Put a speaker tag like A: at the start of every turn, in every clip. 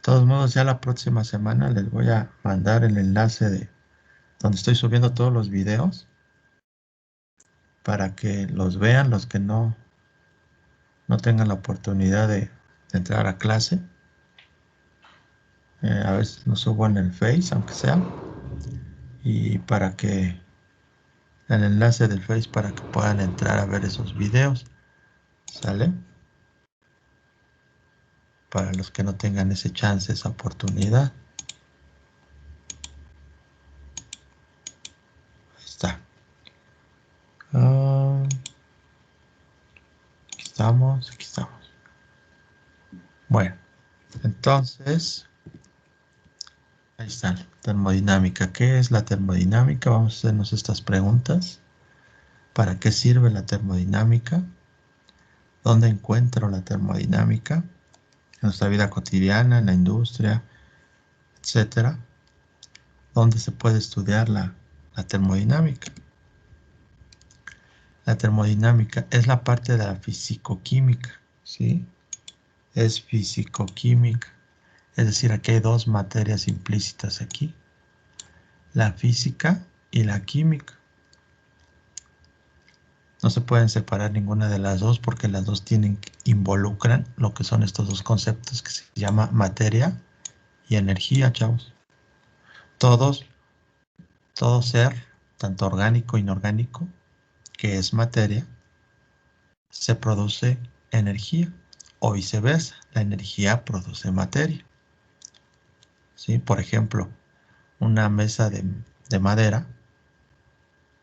A: todos modos, ya la próxima semana les voy a mandar el enlace de donde estoy subiendo todos los videos para que los vean los que no tengan la oportunidad de entrar a clase. A veces los subo en el Face, aunque sea, y para que el enlace del Face para que puedan entrar a ver esos videos, ¿sale? Para los que no tengan ese chance, esa oportunidad. Ahí está. Aquí estamos, aquí estamos. Bueno, entonces, ahí está, termodinámica. ¿Qué es la termodinámica? Vamos a hacernos estas preguntas. ¿Para qué sirve la termodinámica? ¿Dónde encuentro la termodinámica? En nuestra vida cotidiana, en la industria, etcétera. ¿Dónde se puede estudiar la termodinámica? La termodinámica es la parte de la fisicoquímica, ¿sí? Es fisicoquímica. Es decir, aquí hay dos materias implícitas aquí. La física y la química. No se pueden separar ninguna de las dos porque las dos involucran lo que son estos dos conceptos que se llama materia y energía, chavos. Todos, todo ser, tanto orgánico e inorgánico, que es materia, se produce energía o viceversa, la energía produce materia. ¿Sí? Por ejemplo, una mesa de madera,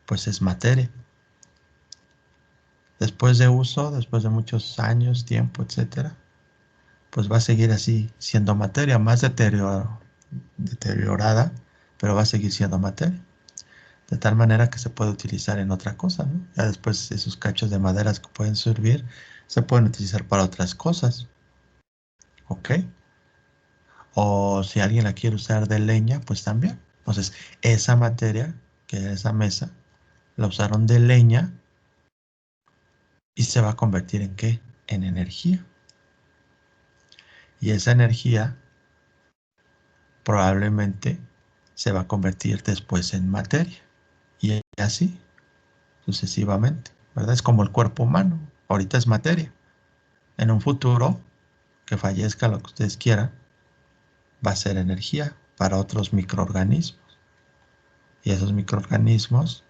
A: pues es materia. Después de uso, después de muchos años, tiempo, etcétera, pues va a seguir así siendo materia, más deteriorada, pero va a seguir siendo materia. De tal manera que se puede utilizar en otra cosa, ¿no? Ya después esos cachos de maderas que pueden servir, se pueden utilizar para otras cosas, ¿ok? O si alguien la quiere usar de leña, pues también. Entonces, esa materia, que era esa mesa, la usaron de leña y se va a convertir ¿en qué? En energía. Y esa energía probablemente se va a convertir después en materia. Y así, sucesivamente, ¿verdad? Es como el cuerpo humano. Ahorita es materia. En un futuro, que fallezca lo que ustedes quieran, va a ser energía para otros microorganismos. Y esos microorganismos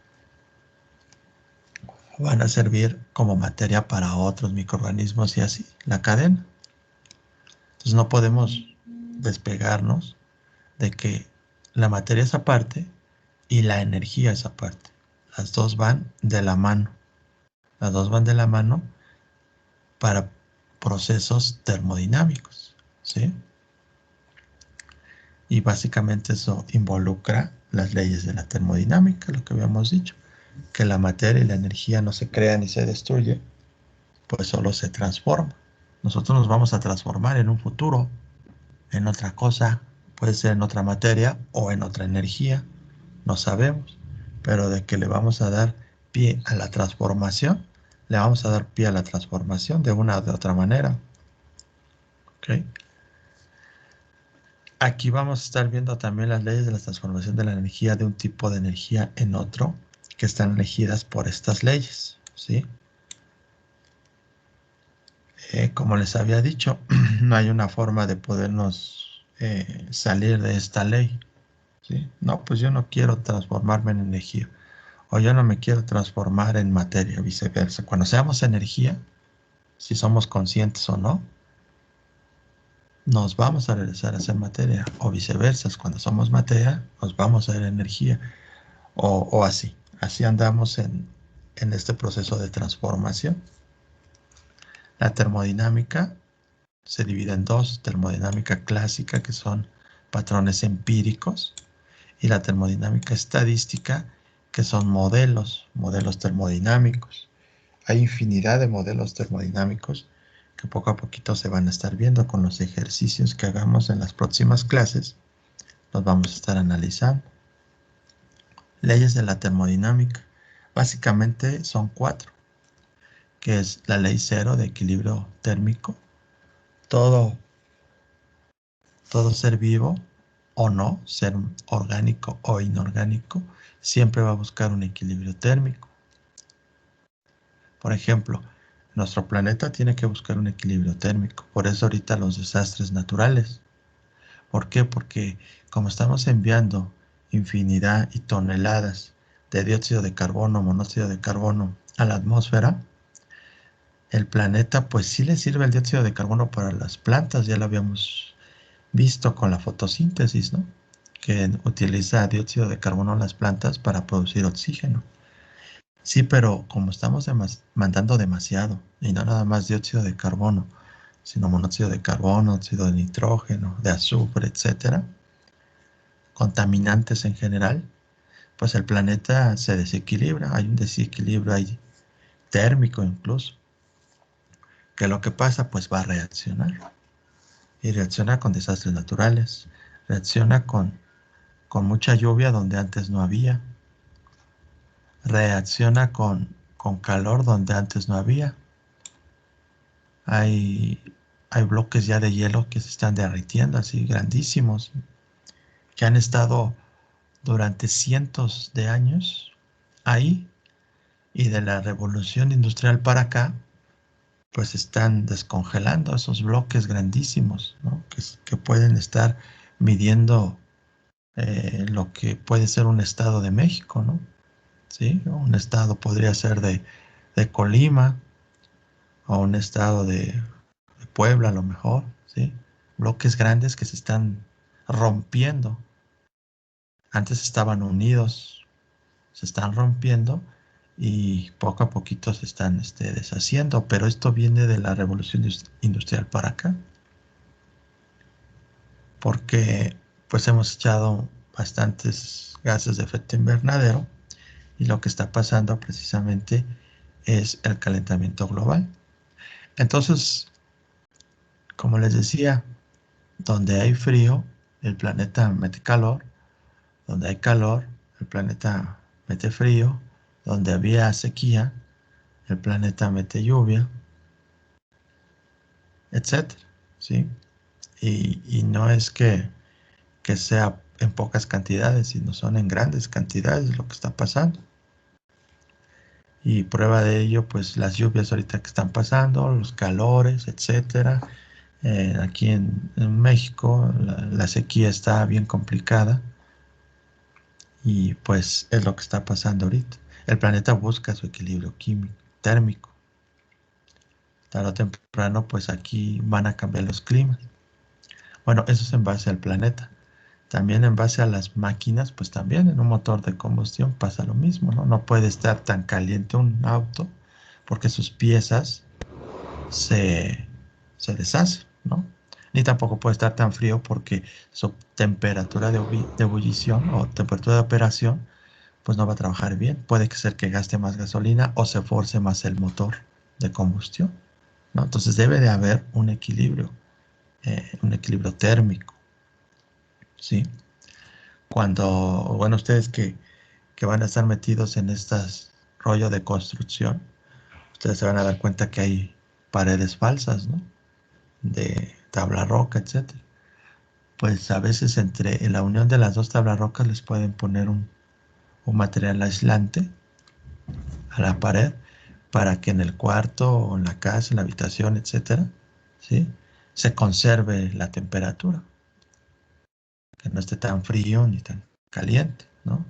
A: van a servir como materia para otros microorganismos y así, la cadena. Entonces no podemos despegarnos de que la materia es aparte y la energía es aparte. Las dos van de la mano. Las dos van de la mano para procesos termodinámicos, ¿sí? Y básicamente eso involucra las leyes de la termodinámica, lo que habíamos dicho, que la materia y la energía no se crean ni se destruyen, pues solo se transforma. Nosotros nos vamos a transformar en un futuro, en otra cosa, puede ser en otra materia o en otra energía, no sabemos, pero de que le vamos a dar pie a la transformación, le vamos a dar pie a la transformación de una o de otra manera. ¿Ok? Aquí vamos a estar viendo también las leyes de la transformación de la energía de un tipo de energía en otro, que están regidas por estas leyes, ¿sí? Como les había dicho, no hay una forma de podernos salir de esta ley, ¿sí? No, pues yo no quiero transformarme en energía, o yo no me quiero transformar en materia, viceversa. Cuando seamos energía, si somos conscientes o no, nos vamos a regresar a ser materia, o viceversa, cuando somos materia, nos vamos a ser energía, o así. Así andamos en este proceso de transformación. La termodinámica se divide en dos: termodinámica clásica, que son patrones empíricos, y la termodinámica estadística, que son modelos termodinámicos. Hay infinidad de modelos termodinámicos que poco a poquito se van a estar viendo con los ejercicios que hagamos en las próximas clases. Los vamos a estar analizando. Leyes de la termodinámica. Básicamente son cuatro, que es la ley cero de equilibrio térmico. Todo Todo ser vivo o no, ser orgánico o inorgánico, siempre va a buscar un equilibrio térmico. Por ejemplo, nuestro planeta tiene que buscar un equilibrio térmico. Por eso ahorita los desastres naturales. ¿Por qué? Porque como estamos enviando infinidad y toneladas de dióxido de carbono, monóxido de carbono a la atmósfera, el planeta pues sí le sirve el dióxido de carbono para las plantas, ya lo habíamos visto con la fotosíntesis, ¿no? Que utiliza dióxido de carbono en las plantas para producir oxígeno. Sí, pero como estamos mandando demasiado, y no nada más dióxido de carbono, sino monóxido de carbono, óxido de nitrógeno, de azufre, etcétera, contaminantes en general, pues el planeta se desequilibra, hay un desequilibrio ahí térmico incluso, que lo que pasa pues va a reaccionar, y reacciona con desastres naturales, reacciona con mucha lluvia donde antes no había, reacciona con calor donde antes no había. Hay, hay bloques ya de hielo que se están derritiendo, así grandísimos, que han estado durante cientos de años ahí, y de la revolución industrial para acá, pues están descongelando esos bloques grandísimos, ¿no? Que pueden estar midiendo lo que puede ser un estado de México, ¿no? ¿Sí? Un estado podría ser de Colima, o un estado de Puebla a lo mejor, ¿sí? Bloques grandes que se están rompiendo. Antes estaban unidos, se están rompiendo y poco a poquito se están deshaciendo, pero esto viene de la revolución industrial para acá, porque pues hemos echado bastantes gases de efecto invernadero, y lo que está pasando precisamente es el calentamiento global. Entonces, como les decía, donde hay frío, el planeta mete calor; donde hay calor, el planeta mete frío; donde había sequía, el planeta mete lluvia, etcétera, ¿sí? Y no es que sea en pocas cantidades, sino son en grandes cantidades lo que está pasando. Y prueba de ello, pues las lluvias ahorita que están pasando, los calores, etcétera. Aquí en México la sequía está bien complicada, y pues es lo que está pasando ahorita. El planeta busca su equilibrio químico, térmico. Tarde o temprano, pues aquí van a cambiar los climas. Bueno, eso es en base al planeta. También en base a las máquinas, pues también en un motor de combustión pasa lo mismo, ¿no? No puede estar tan caliente un auto porque sus piezas se, se deshacen, ¿no? Ni tampoco puede estar tan frío porque su temperatura de ebullición o temperatura de operación pues no va a trabajar bien. Puede ser que gaste más gasolina o se force más el motor de combustión, ¿no? Entonces debe de haber un equilibrio térmico, ¿sí? Cuando, bueno, ustedes que van a estar metidos en estas rollo de construcción, ustedes se van a dar cuenta que hay paredes falsas, ¿no? De tabla roca, etcétera. Pues a veces en la unión de las dos tablas rocas les pueden poner un material aislante a la pared, para que en el cuarto o en la casa, en la habitación, etcétera, ¿sí? Se conserve la temperatura, que no esté tan frío ni tan caliente, ¿no?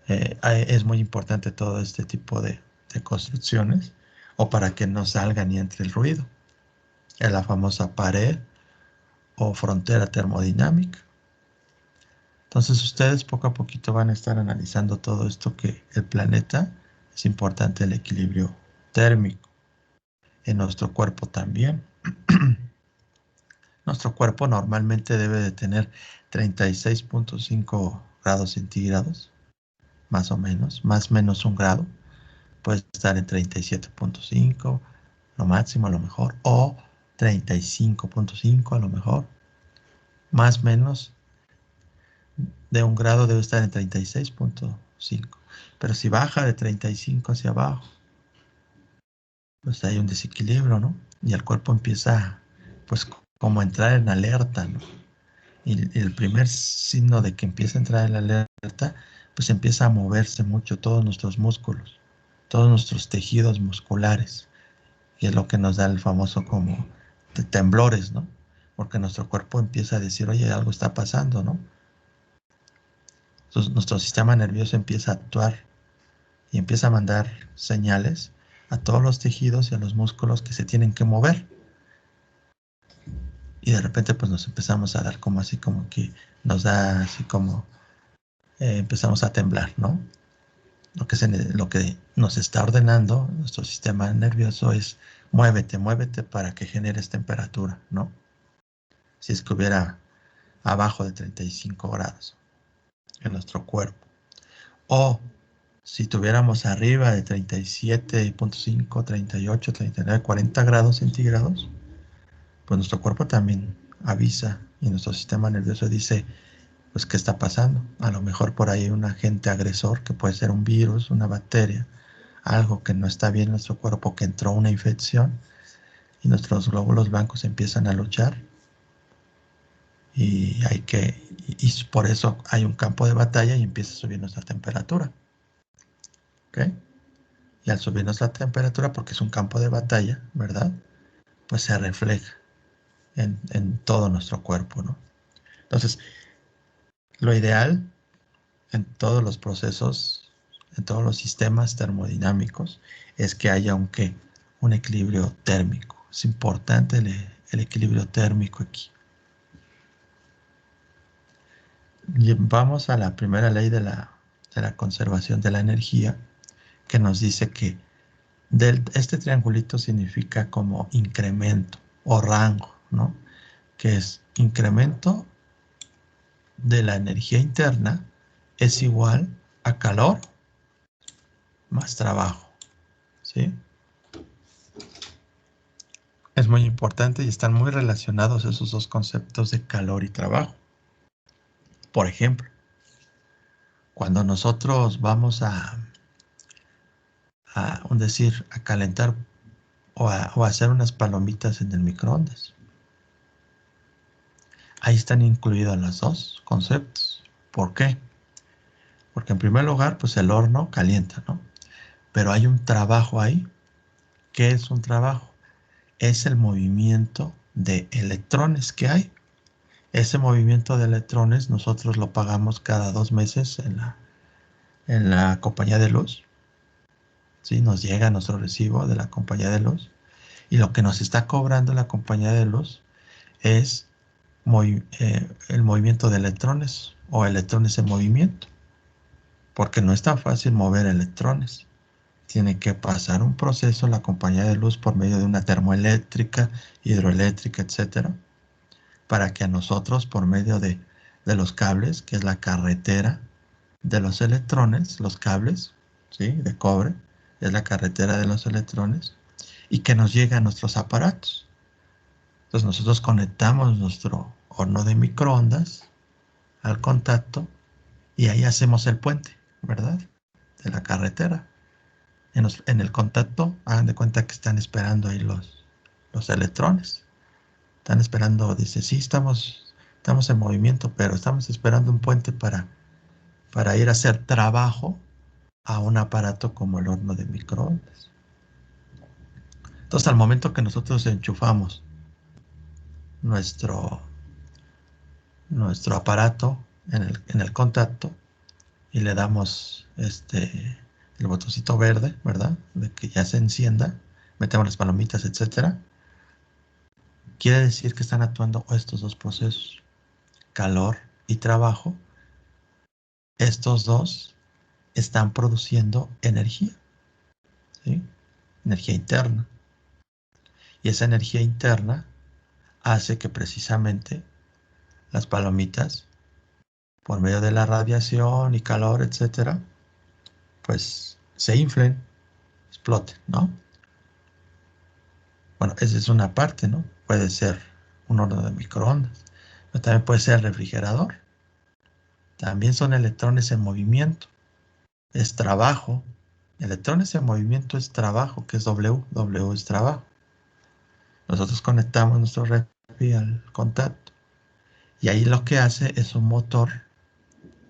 A: Es muy importante todo este tipo de construcciones, o para que no salga ni entre el ruido. Es la famosa pared o frontera termodinámica. Entonces ustedes poco a poquito van a estar analizando todo esto, que el planeta es importante el equilibrio térmico. En nuestro cuerpo también. Nuestro cuerpo normalmente debe de tener 36.5 grados centígrados, más o menos, más o menos un grado. Puede estar en 37.5, lo máximo a lo mejor, o 35.5 a lo mejor. Más o menos de un grado debe estar en 36.5. Pero si baja de 35 hacia abajo, pues hay un desequilibrio, ¿no? Y el cuerpo empieza, pues, como entrar en alerta, ¿no? Y el primer signo de que empieza a entrar en alerta, pues empieza a moverse mucho todos nuestros músculos, todos nuestros tejidos musculares, y es lo que nos da el famoso como temblores, ¿no? Porque nuestro cuerpo empieza a decir, oye, algo está pasando, ¿no? Entonces, nuestro sistema nervioso empieza a actuar y empieza a mandar señales a todos los tejidos y a los músculos que se tienen que mover. Y de repente pues nos empezamos a dar como así, como que nos da así como empezamos a temblar, ¿no? Lo que nos está ordenando nuestro sistema nervioso es muévete, muévete para que generes temperatura, ¿no? Si es que hubiera abajo de 35 grados en nuestro cuerpo. O si tuviéramos arriba de 37.5, 38, 39, 40 grados centígrados, pues nuestro cuerpo también avisa y nuestro sistema nervioso dice, pues, ¿qué está pasando? A lo mejor por ahí hay un agente agresor que puede ser un virus, una bacteria, algo que no está bien en nuestro cuerpo, que entró una infección y nuestros glóbulos blancos empiezan a luchar y por eso hay un campo de batalla y empieza a subir nuestra temperatura. ¿Ok? Y al subir nuestra temperatura, porque es un campo de batalla, ¿verdad? Pues se refleja en todo nuestro cuerpo, ¿no? Entonces, lo ideal en todos los procesos, en todos los sistemas termodinámicos, es que haya un equilibrio térmico. Es importante el equilibrio térmico aquí. Y vamos a la primera ley de la conservación de la energía, que nos dice que este triangulito significa como incremento o rango, ¿no? Que es incremento de la energía interna es igual a calor más trabajo, ¿sí? Es muy importante y están muy relacionados esos dos conceptos de calor y trabajo. Por ejemplo, cuando nosotros vamos a calentar o a hacer unas palomitas en el microondas, ahí están incluidos los dos conceptos. ¿Por qué? Porque en primer lugar, pues el horno calienta, ¿no? Pero hay un trabajo ahí. ¿Qué es un trabajo? Es el movimiento de electrones que hay. Ese movimiento de electrones nosotros lo pagamos cada 2 meses en la compañía de luz. ¿Sí? Nos llega nuestro recibo de la compañía de luz. Y lo que nos está cobrando la compañía de luz es el movimiento de electrones o electrones en movimiento. Porque no es tan fácil mover electrones. Tiene que pasar un proceso la compañía de luz por medio de una termoeléctrica, hidroeléctrica, etcétera, para que a nosotros, por medio de los cables, que es la carretera de los electrones, los cables, ¿sí? De cobre, es la carretera de los electrones, y que nos llegue a nuestros aparatos. Entonces nosotros conectamos nuestro horno de microondas al contacto y ahí hacemos el puente, ¿verdad? De la carretera. En el contacto, hagan de cuenta que están esperando ahí los electrones. Están esperando, dice, sí, estamos en movimiento, pero estamos esperando un puente para ir a hacer trabajo a un aparato como el horno de microondas. Entonces, al momento que nosotros enchufamos nuestro, nuestro aparato en el contacto y le damos el botoncito verde, ¿verdad? De que ya se encienda, metemos las palomitas, etcétera. Quiere decir que están actuando estos dos procesos, calor y trabajo. Estos dos están produciendo energía, ¿sí? Energía interna. Y esa energía interna hace que precisamente las palomitas, por medio de la radiación y calor, etcétera, pues se inflen, exploten, ¿no? Bueno, esa es una parte, ¿no? Puede ser un horno de microondas, pero también puede ser el refrigerador. También son electrones en movimiento, es trabajo. Electrones en movimiento es trabajo, que es W, W es trabajo. Nosotros conectamos nuestro al contacto. Y ahí lo que hace es un motor,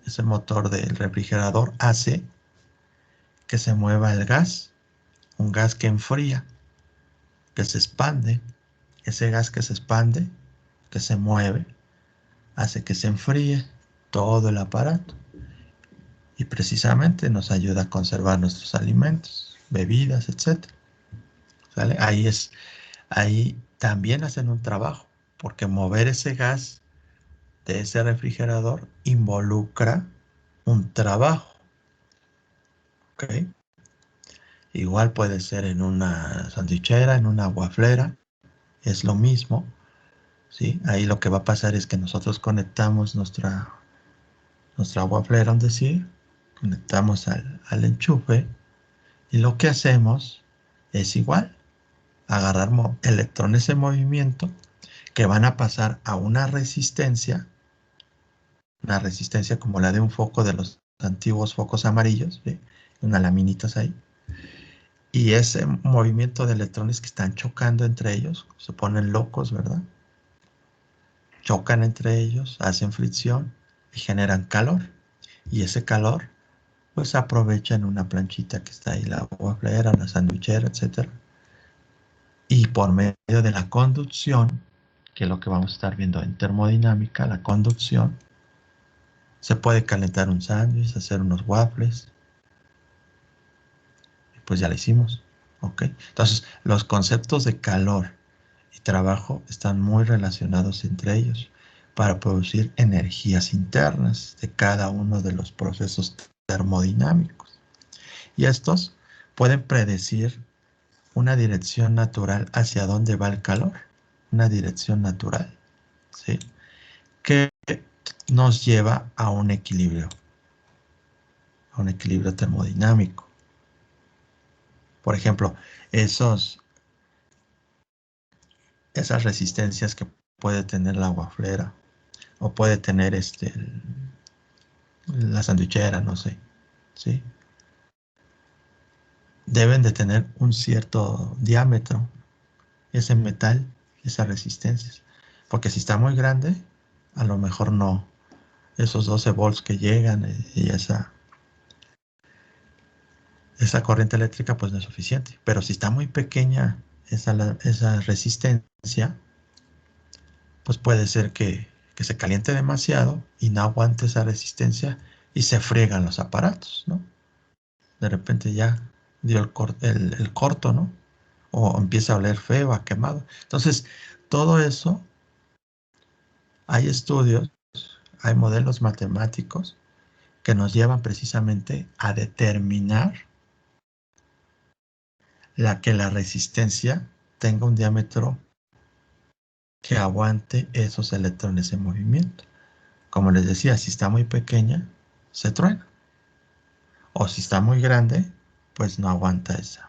A: ese motor del refrigerador hace que se mueva el gas, un gas que enfría, que se expande. Ese gas que se expande, que se mueve, hace que se enfríe todo el aparato y precisamente nos ayuda a conservar nuestros alimentos, bebidas, etcétera. ¿Sale? Ahí también hacen un trabajo, porque mover ese gas de ese refrigerador involucra un trabajo, ¿ok? Igual puede ser en una sandwichera, en una guaflera, es lo mismo, ¿sí? Ahí lo que va a pasar es que nosotros conectamos nuestra guaflera, es decir, conectamos al enchufe y lo que hacemos es igual, agarrar electrones en movimiento que van a pasar a una resistencia como la de un foco de los antiguos focos amarillos, ¿sí? Unas laminitas ahí. Y ese movimiento de electrones que están chocando entre ellos, se ponen locos, ¿verdad? Chocan entre ellos, hacen fricción y generan calor. Y ese calor, pues se aprovecha en una planchita que está ahí, la waflera, la sandwichera, etcétera. Y por medio de la conducción, que es lo que vamos a estar viendo en termodinámica, la conducción, se puede calentar un sándwich, hacer unos waffles, y pues ya lo hicimos. ¿Ok? Entonces, los conceptos de calor y trabajo están muy relacionados entre ellos para producir energías internas de cada uno de los procesos termodinámicos. Y estos pueden predecir una dirección natural hacia dónde va el calor, una dirección natural, ¿sí? Que nos lleva a un equilibrio termodinámico. Por ejemplo, esas resistencias que puede tener la guaflera o puede tener la sandwichera, no sé, ¿sí? Deben de tener un cierto diámetro, ese metal, esas resistencias. Porque si está muy grande, a lo mejor no, esos 12 volts que llegan y esa corriente eléctrica pues no es suficiente. Pero si está muy pequeña esa resistencia, pues puede ser que se caliente demasiado y no aguante esa resistencia y se friegan los aparatos, ¿no? De repente ya dio el corto, ¿no? O empieza a oler feo, a quemado. Entonces, todo eso, hay estudios, hay modelos matemáticos que nos llevan precisamente a determinar que la resistencia tenga un diámetro que aguante esos electrones en movimiento. Como les decía, si está muy pequeña, se truena. O si está muy grande, pues no aguanta ese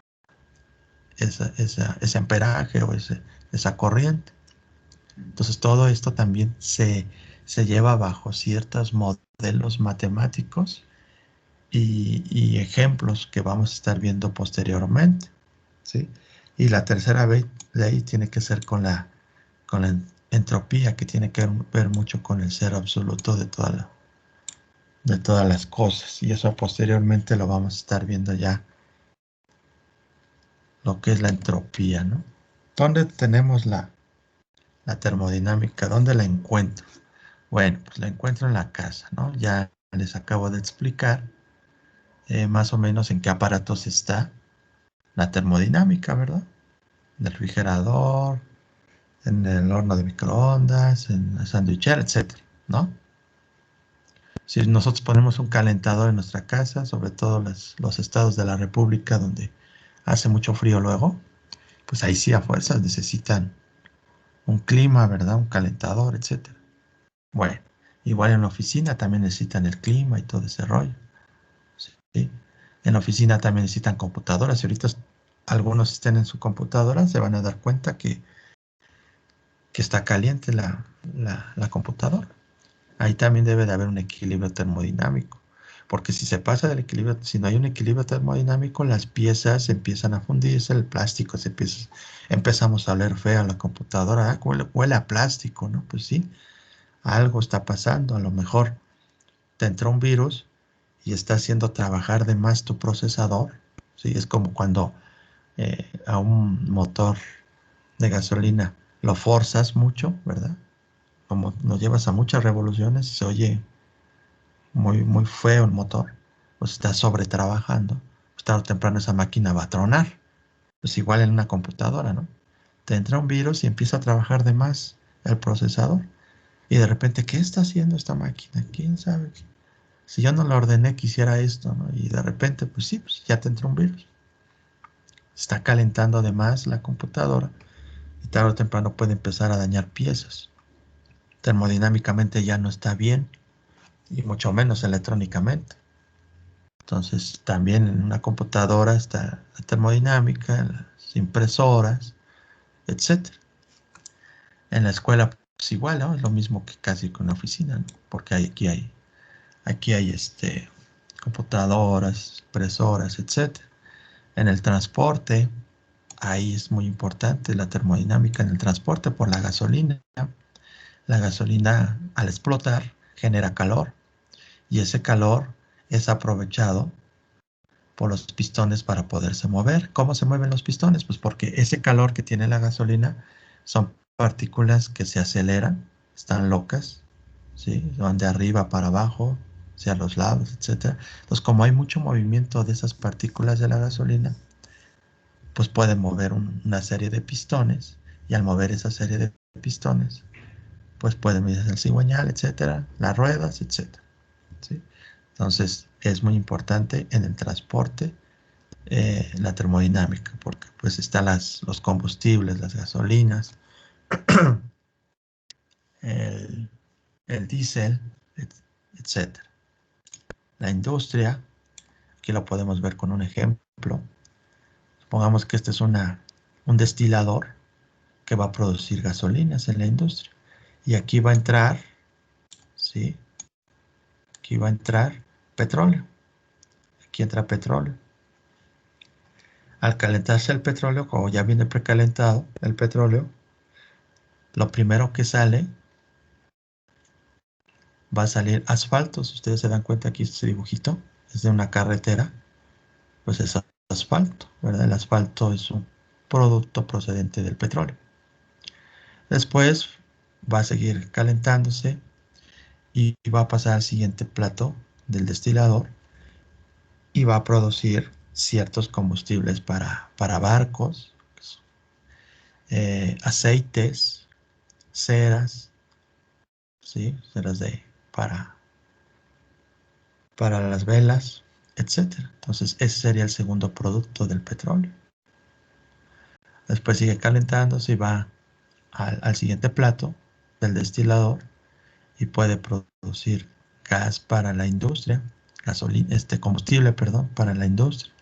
A: amperaje o esa corriente. Entonces todo esto también se lleva bajo ciertos modelos matemáticos y ejemplos que vamos a estar viendo posteriormente, ¿sí? Y la tercera ley tiene que ser con la entropía, que tiene que ver mucho con el cero absoluto de todas las cosas. Y eso posteriormente lo vamos a estar viendo ya, lo que es la entropía, ¿no? ¿Dónde tenemos la termodinámica? ¿Dónde la encuentro? Bueno, pues la encuentro en la casa, ¿no? Ya les acabo de explicar más o menos en qué aparatos está la termodinámica, ¿verdad? En el refrigerador, en el horno de microondas, en la sandwichera, etcétera, ¿no? Si nosotros ponemos un calentador en nuestra casa, sobre todo los estados de la República donde hace mucho frío luego, pues ahí sí a fuerzas necesitan un clima, ¿verdad? Un calentador, etcétera. Bueno, igual en la oficina también necesitan el clima y todo ese rollo, ¿sí? En la oficina también necesitan computadoras. Si ahorita algunos estén en su computadora, se van a dar cuenta que está caliente la computadora. Ahí también debe de haber un equilibrio termodinámico, Porque si se pasa del equilibrio, si no hay un equilibrio termodinámico, las piezas empiezan a fundirse, el plástico empezamos a oler feo a la computadora. Huele a plástico, ¿no? Pues sí, algo está pasando. A lo mejor te entró un virus y está haciendo trabajar de más tu procesador. Sí, es como cuando a un motor de gasolina lo forzas mucho, ¿verdad? Como lo llevas a muchas revoluciones, se oye muy, muy feo el motor, pues está sobretrabajando, pues tarde o temprano esa máquina va a tronar. Pues igual en una computadora, ¿no? Te entra un virus y empieza a trabajar de más el procesador. Y de repente, ¿qué está haciendo esta máquina? ¿Quién sabe? Si yo no la ordené que hiciera esto, ¿no? Y de repente, pues sí, pues ya te entra un virus. Está calentando de más la computadora y tarde o temprano puede empezar a dañar piezas. Termodinámicamente ya no está bien y mucho menos electrónicamente. Entonces, también en una computadora está la termodinámica, las impresoras, etcétera. En la escuela, pues igual, ¿no? Es lo mismo que casi con la oficina, ¿no? Porque aquí hay computadoras, impresoras, etcétera. En el transporte, ahí es muy importante la termodinámica en el transporte por la gasolina. La gasolina, al explotar, genera calor y ese calor es aprovechado por los pistones para poderse mover. ¿Cómo se mueven los pistones? Pues porque ese calor que tiene la gasolina son partículas que se aceleran, están locas, ¿sí? Van de arriba para abajo, hacia los lados, etcétera. Entonces, como hay mucho movimiento de esas partículas de la gasolina, pues pueden mover una serie de pistones y al mover esa serie de pistones, pues pueden mover el cigüeñal, etcétera, las ruedas, etcétera, ¿sí? Entonces, es muy importante en el transporte la termodinámica, porque pues están los combustibles, las gasolinas, el, el diésel, etc. La industria, aquí lo podemos ver con un ejemplo. Supongamos que este es un destilador que va a producir gasolinas en la industria. Y aquí va a entrar, ¿sí? Aquí va a entrar petróleo. Aquí entra petróleo. Al calentarse el petróleo, como ya viene precalentado el petróleo, lo primero que sale va a salir asfalto. Si ustedes se dan cuenta, aquí este dibujito es de una carretera, pues es asfalto, ¿verdad? El asfalto es un producto procedente del petróleo. Después va a seguir calentándose y va a pasar al siguiente plato del destilador y va a producir ciertos combustibles para barcos, aceites, ceras, ¿sí? Ceras para, para las velas, etcétera. Entonces, ese sería el segundo producto del petróleo. Después sigue calentándose y va al siguiente plato del destilador y puede producir gas para la industria, gasolina, combustible, perdón, para la industria,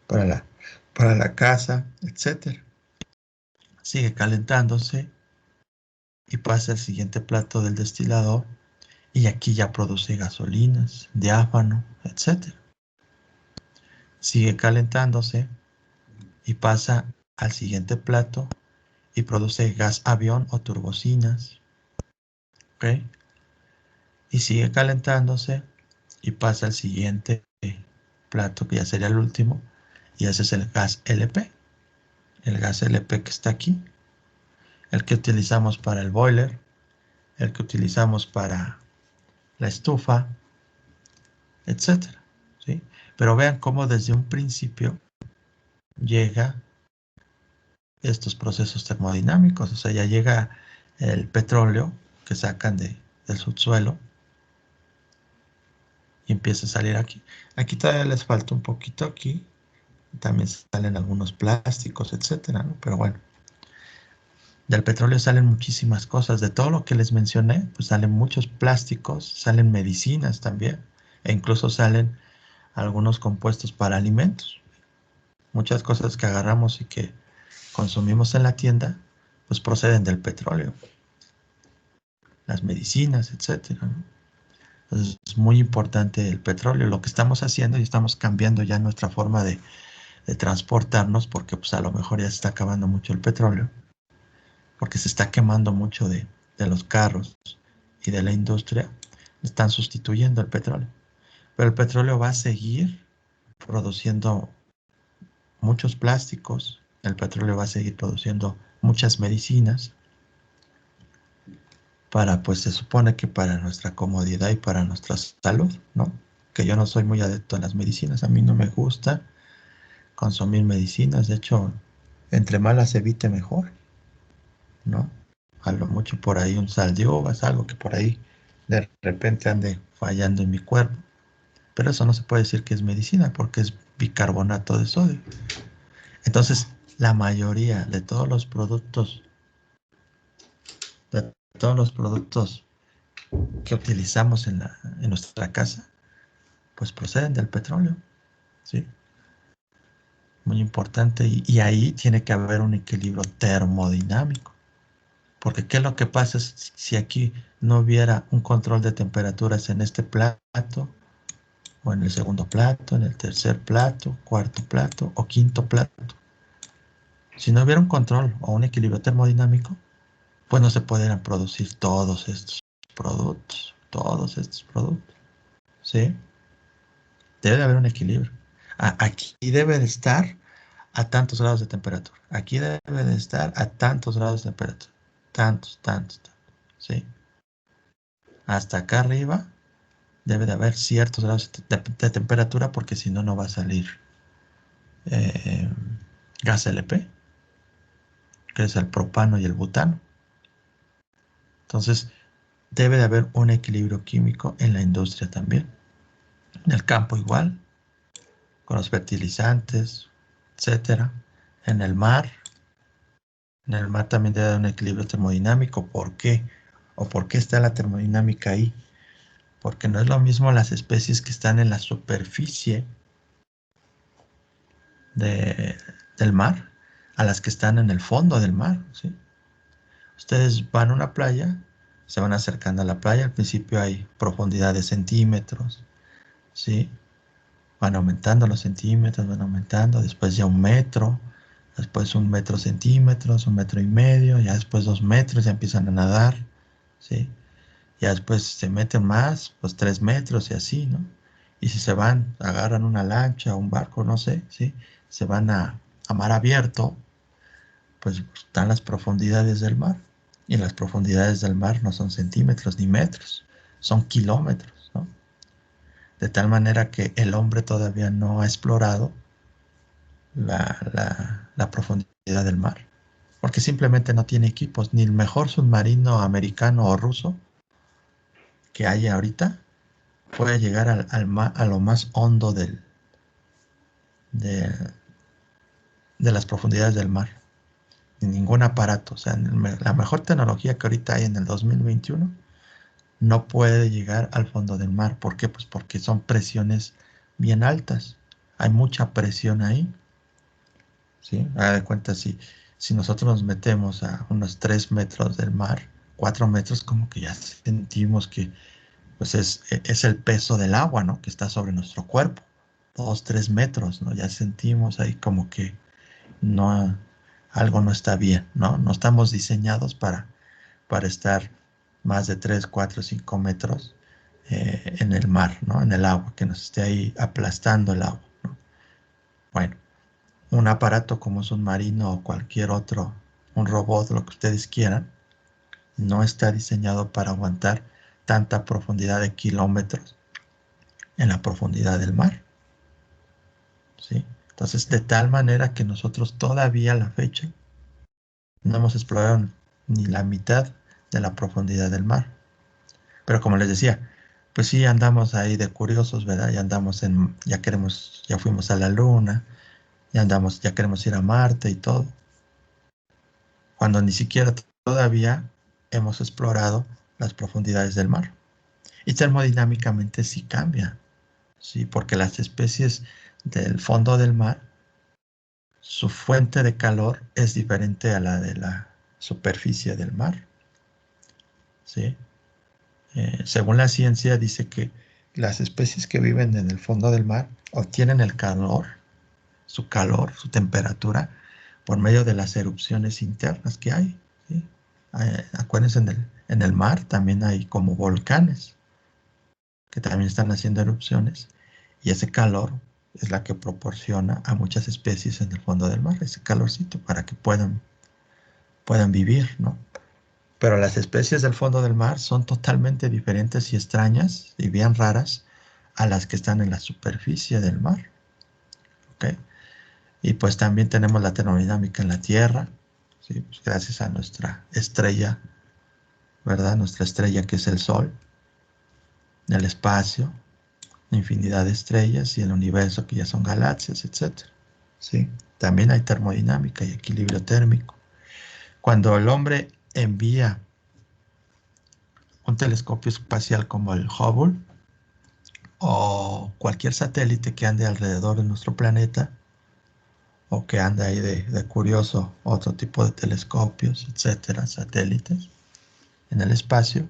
A: para la casa, etcétera. Sigue calentándose y pasa al siguiente plato del destilador y aquí ya produce gasolinas, diáfano, etcétera. Sigue calentándose y pasa al siguiente plato y produce gas avión o turbocinas, ¿ok? Y sigue calentándose y pasa al siguiente plato que ya sería el último y ese es el gas LP, el gas LP que está aquí, el que utilizamos para el boiler, el que utilizamos para la estufa, etcétera, ¿sí? Pero vean cómo desde un principio llega estos procesos termodinámicos, o sea, ya llega el petróleo que sacan del subsuelo y empieza a salir aquí. Aquí todavía les falta un poquito aquí, también salen algunos plásticos, etcétera, ¿no? Pero bueno, del petróleo salen muchísimas cosas, de todo lo que les mencioné, pues salen muchos plásticos, salen medicinas también, e incluso salen algunos compuestos para alimentos. Muchas cosas que agarramos y que consumimos en la tienda, pues proceden del petróleo, las medicinas, etcétera, ¿no? Entonces, es muy importante el petróleo. Lo que estamos haciendo y estamos cambiando ya nuestra forma de transportarnos porque pues a lo mejor ya se está acabando mucho el petróleo, porque se está quemando mucho de los carros y de la industria, están sustituyendo el petróleo. Pero el petróleo va a seguir produciendo muchos plásticos, el petróleo va a seguir produciendo muchas medicinas para, pues se supone que para nuestra comodidad y para nuestra salud, ¿no? Que yo no soy muy adepto a las medicinas, a mí no me gusta consumir medicinas, de hecho, entre más las evite mejor, ¿no? A lo mucho por ahí un sal de uvas, algo que por ahí de repente ande fallando en mi cuerpo, pero eso no se puede decir que es medicina porque es bicarbonato de sodio. Entonces, la mayoría de todos los productos que utilizamos en nuestra casa, pues proceden del petróleo, ¿sí? Muy importante. Y ahí tiene que haber un equilibrio termodinámico. Porque ¿qué es lo que pasa si aquí no hubiera un control de temperaturas en este plato, o en el segundo plato, en el tercer plato, cuarto plato o quinto plato? Si no hubiera un control o un equilibrio termodinámico, pues no se podrían producir todos estos productos, ¿sí? Debe de haber un equilibrio. Aquí debe de estar a tantos grados de temperatura. Aquí debe de estar a tantos grados de temperatura. Tantos, tantos, tantos, ¿sí? Hasta acá arriba debe de haber ciertos grados de temperatura porque si no, no va a salir eh, gas LP, que es el propano y el butano. Entonces, debe de haber un equilibrio químico en la industria también. En el campo igual, con los fertilizantes, etcétera. En el mar, en el mar también debe haber un equilibrio termodinámico. ¿Por qué? ¿O por qué está la termodinámica ahí? Porque no es lo mismo las especies que están en la superficie de- del mar a las que están en el fondo del mar, ¿sí? Ustedes van a una playa, se van acercando a la playa, al principio hay profundidad de centímetros, ¿sí? Van aumentando los centímetros, van aumentando, después ya 1 metro, después 1 metro centímetros, 1 metro y medio, ya después 2 metros, ya empiezan a nadar, ¿sí? Ya después se meten más, pues 3 metros y así, ¿no? Y si se van, agarran una lancha, un barco, no sé, ¿sí? Se van a mar abierto, pues están las profundidades del mar. Y las profundidades del mar no son centímetros ni metros, son kilómetros, ¿no? De tal manera que el hombre todavía no ha explorado la profundidad del mar, porque simplemente no tiene equipos, ni el mejor submarino americano o ruso que haya ahorita puede llegar a lo más hondo de, de las profundidades del mar. Ningún aparato, o sea, la mejor tecnología que ahorita hay en el 2021 no puede llegar al fondo del mar. ¿Por qué? Pues porque son presiones bien altas. Hay mucha presión ahí, ¿sí? Haga de cuenta, si nosotros nos metemos a unos 3 metros del mar, 4 metros, como que ya sentimos que pues es el peso del agua, ¿no? Que está sobre nuestro cuerpo. 2, 3 metros, ¿no? Ya sentimos ahí como que no, algo no está bien, ¿no? No estamos diseñados para estar más de 3, 4, 5 metros en el mar, ¿no? En el agua, que nos esté ahí aplastando el agua, ¿no? Bueno, un aparato como es un submarino o cualquier otro, un robot, lo que ustedes quieran, no está diseñado para aguantar tanta profundidad de kilómetros en la profundidad del mar, ¿sí? Entonces, de tal manera que nosotros todavía a la fecha no hemos explorado ni la mitad de la profundidad del mar. Pero como les decía, pues sí andamos ahí de curiosos, ¿verdad? Ya fuimos a la luna, ya queremos ir a Marte y todo, cuando ni siquiera todavía hemos explorado las profundidades del mar. Y termodinámicamente sí cambia, ¿sí? Porque las especies del fondo del mar, su fuente de calor es diferente a la de la superficie del mar, ¿sí? Según la ciencia, dice que las especies que viven en el fondo del mar obtienen el calor, su temperatura, por medio de las erupciones internas que hay. ¿Sí? Acuérdense, en el mar también hay como volcanes que también están haciendo erupciones y ese calor es la que proporciona a muchas especies en el fondo del mar, ese calorcito para que puedan vivir, ¿no? Pero las especies del fondo del mar son totalmente diferentes y extrañas y bien raras a las que están en la superficie del mar, ¿ok? Y pues también tenemos la termodinámica en la Tierra, ¿sí? Pues gracias a nuestra estrella, ¿verdad? Nuestra estrella que es el Sol, el espacio, infinidad de estrellas y el universo que ya son galaxias, etcétera, ¿sí? También hay termodinámica y equilibrio térmico. Cuando el hombre envía un telescopio espacial como el Hubble o cualquier satélite que ande alrededor de nuestro planeta o que ande ahí de curioso, otro tipo de telescopios, etcétera, satélites en el espacio,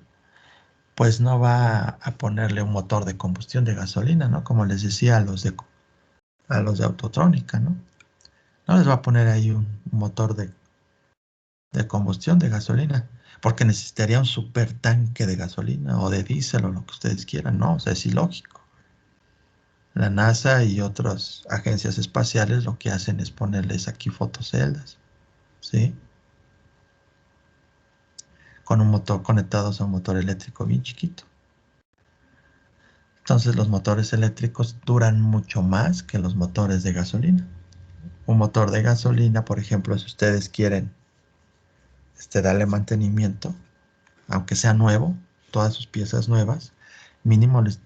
A: pues no va a ponerle un motor de combustión de gasolina, ¿no? Como les decía a los de Autotrónica, ¿no? No les va a poner ahí un motor de combustión de gasolina, porque necesitaría un super tanque de gasolina o de diésel o lo que ustedes quieran, ¿no? O sea, es ilógico. La NASA y otras agencias espaciales lo que hacen es ponerles aquí fotoceldas, ¿sí? Con un motor conectados a un motor eléctrico bien chiquito. Entonces los motores eléctricos duran mucho más que los motores de gasolina. Un motor de gasolina, por ejemplo, si ustedes quieren darle mantenimiento, aunque sea nuevo, todas sus piezas nuevas, mínimo les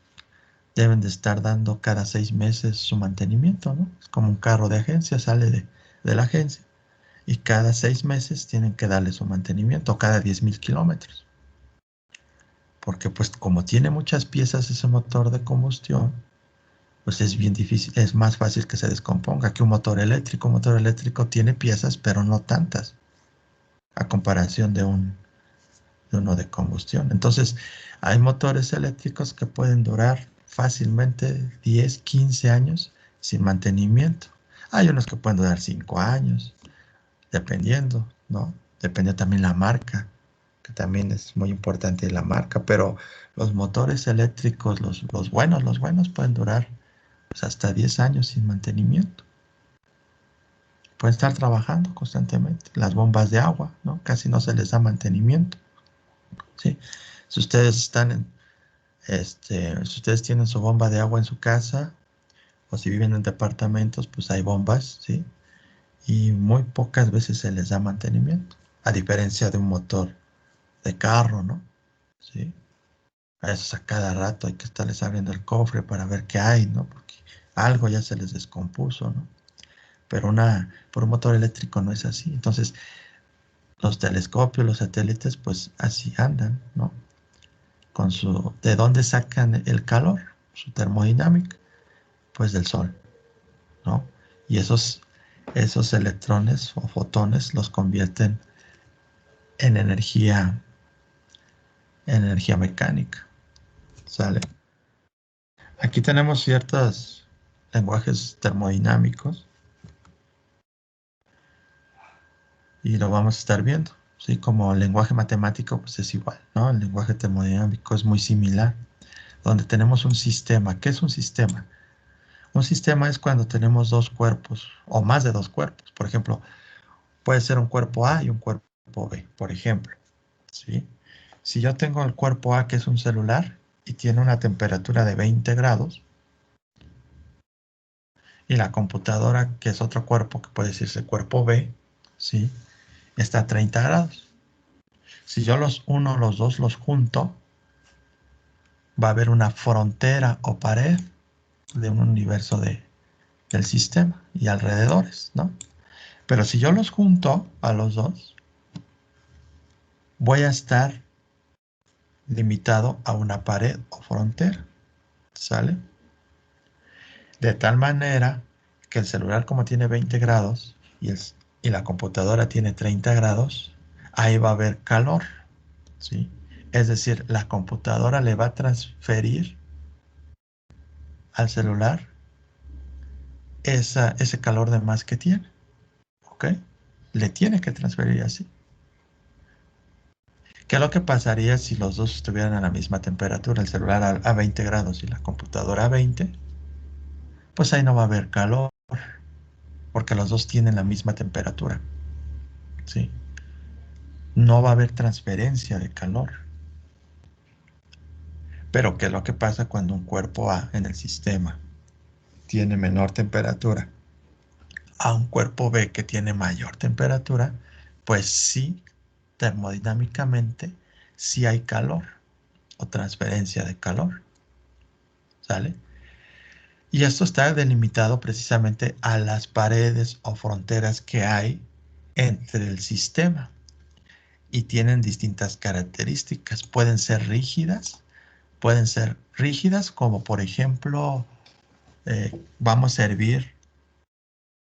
A: deben de estar dando cada 6 meses su mantenimiento, ¿no? Es como un carro de agencia, sale de la agencia y cada 6 meses tienen que darle su mantenimiento, cada 10,000 kilómetros. Porque pues como tiene muchas piezas ese motor de combustión, pues es bien difícil, es más fácil que se descomponga que un motor eléctrico. Un motor eléctrico tiene piezas, pero no tantas, a comparación de uno de combustión. Entonces, hay motores eléctricos que pueden durar fácilmente 10, 15 años sin mantenimiento. Hay unos que pueden durar 5 años, dependiendo, ¿no? Depende también la marca, que también es muy importante la marca, pero los motores eléctricos, los buenos pueden durar pues, hasta 10 años sin mantenimiento. Pueden estar trabajando constantemente. Las bombas de agua, ¿no? Casi no se les da mantenimiento, ¿sí? Si ustedes si ustedes tienen su bomba de agua en su casa o si viven en departamentos, pues hay bombas, ¿sí? Y muy pocas veces se les da mantenimiento, a diferencia de un motor de carro, ¿no? ¿Sí? A esos a cada rato hay que estarles abriendo el cofre para ver qué hay, ¿no? Porque algo ya se les descompuso, ¿no? Pero por un motor eléctrico no es así. Entonces, los telescopios, los satélites, pues así andan, ¿no? ¿De dónde sacan el calor? Su termodinámica, pues del sol, ¿no? Y esos electrones o fotones los convierten en energía mecánica, ¿sale? Aquí tenemos ciertos lenguajes termodinámicos y lo vamos a estar viendo, ¿sí? Como el lenguaje matemático, pues es igual, ¿no? El lenguaje termodinámico es muy similar, donde tenemos un sistema. ¿Qué es un sistema? Un sistema es cuando tenemos dos cuerpos o más de dos cuerpos. Por ejemplo, puede ser un cuerpo A y un cuerpo B, por ejemplo, ¿sí? Si yo tengo el cuerpo A, que es un celular, y tiene una temperatura de 20 grados, y la computadora, que es otro cuerpo, que puede decirse cuerpo B, ¿sí? Está a 30 grados. Si yo los dos los junto, va a haber una frontera o pared de un universo del sistema y alrededores, ¿no? Pero si yo los junto a los dos, voy a estar limitado a una pared o frontera, ¿sale? De tal manera que el celular, como tiene 20 grados y la computadora tiene 30 grados, ahí va a haber calor, ¿sí? Es decir, la computadora le va a transferir al celular ese calor de más que tiene. ¿Ok? Le tiene que transferir así. ¿Qué es lo que pasaría si los dos estuvieran a la misma temperatura? El celular a 20 grados y la computadora a 20. Pues ahí no va a haber calor, porque los dos tienen la misma temperatura. ¿Sí? No va a haber transferencia de calor. Pero ¿qué es lo que pasa cuando un cuerpo A en el sistema tiene menor temperatura a un cuerpo B que tiene mayor temperatura? Pues sí, termodinámicamente, sí hay calor o transferencia de calor. ¿Sale? Y esto está delimitado precisamente a las paredes o fronteras que hay entre el sistema y tienen distintas características. Pueden ser rígidas como por ejemplo, vamos a hervir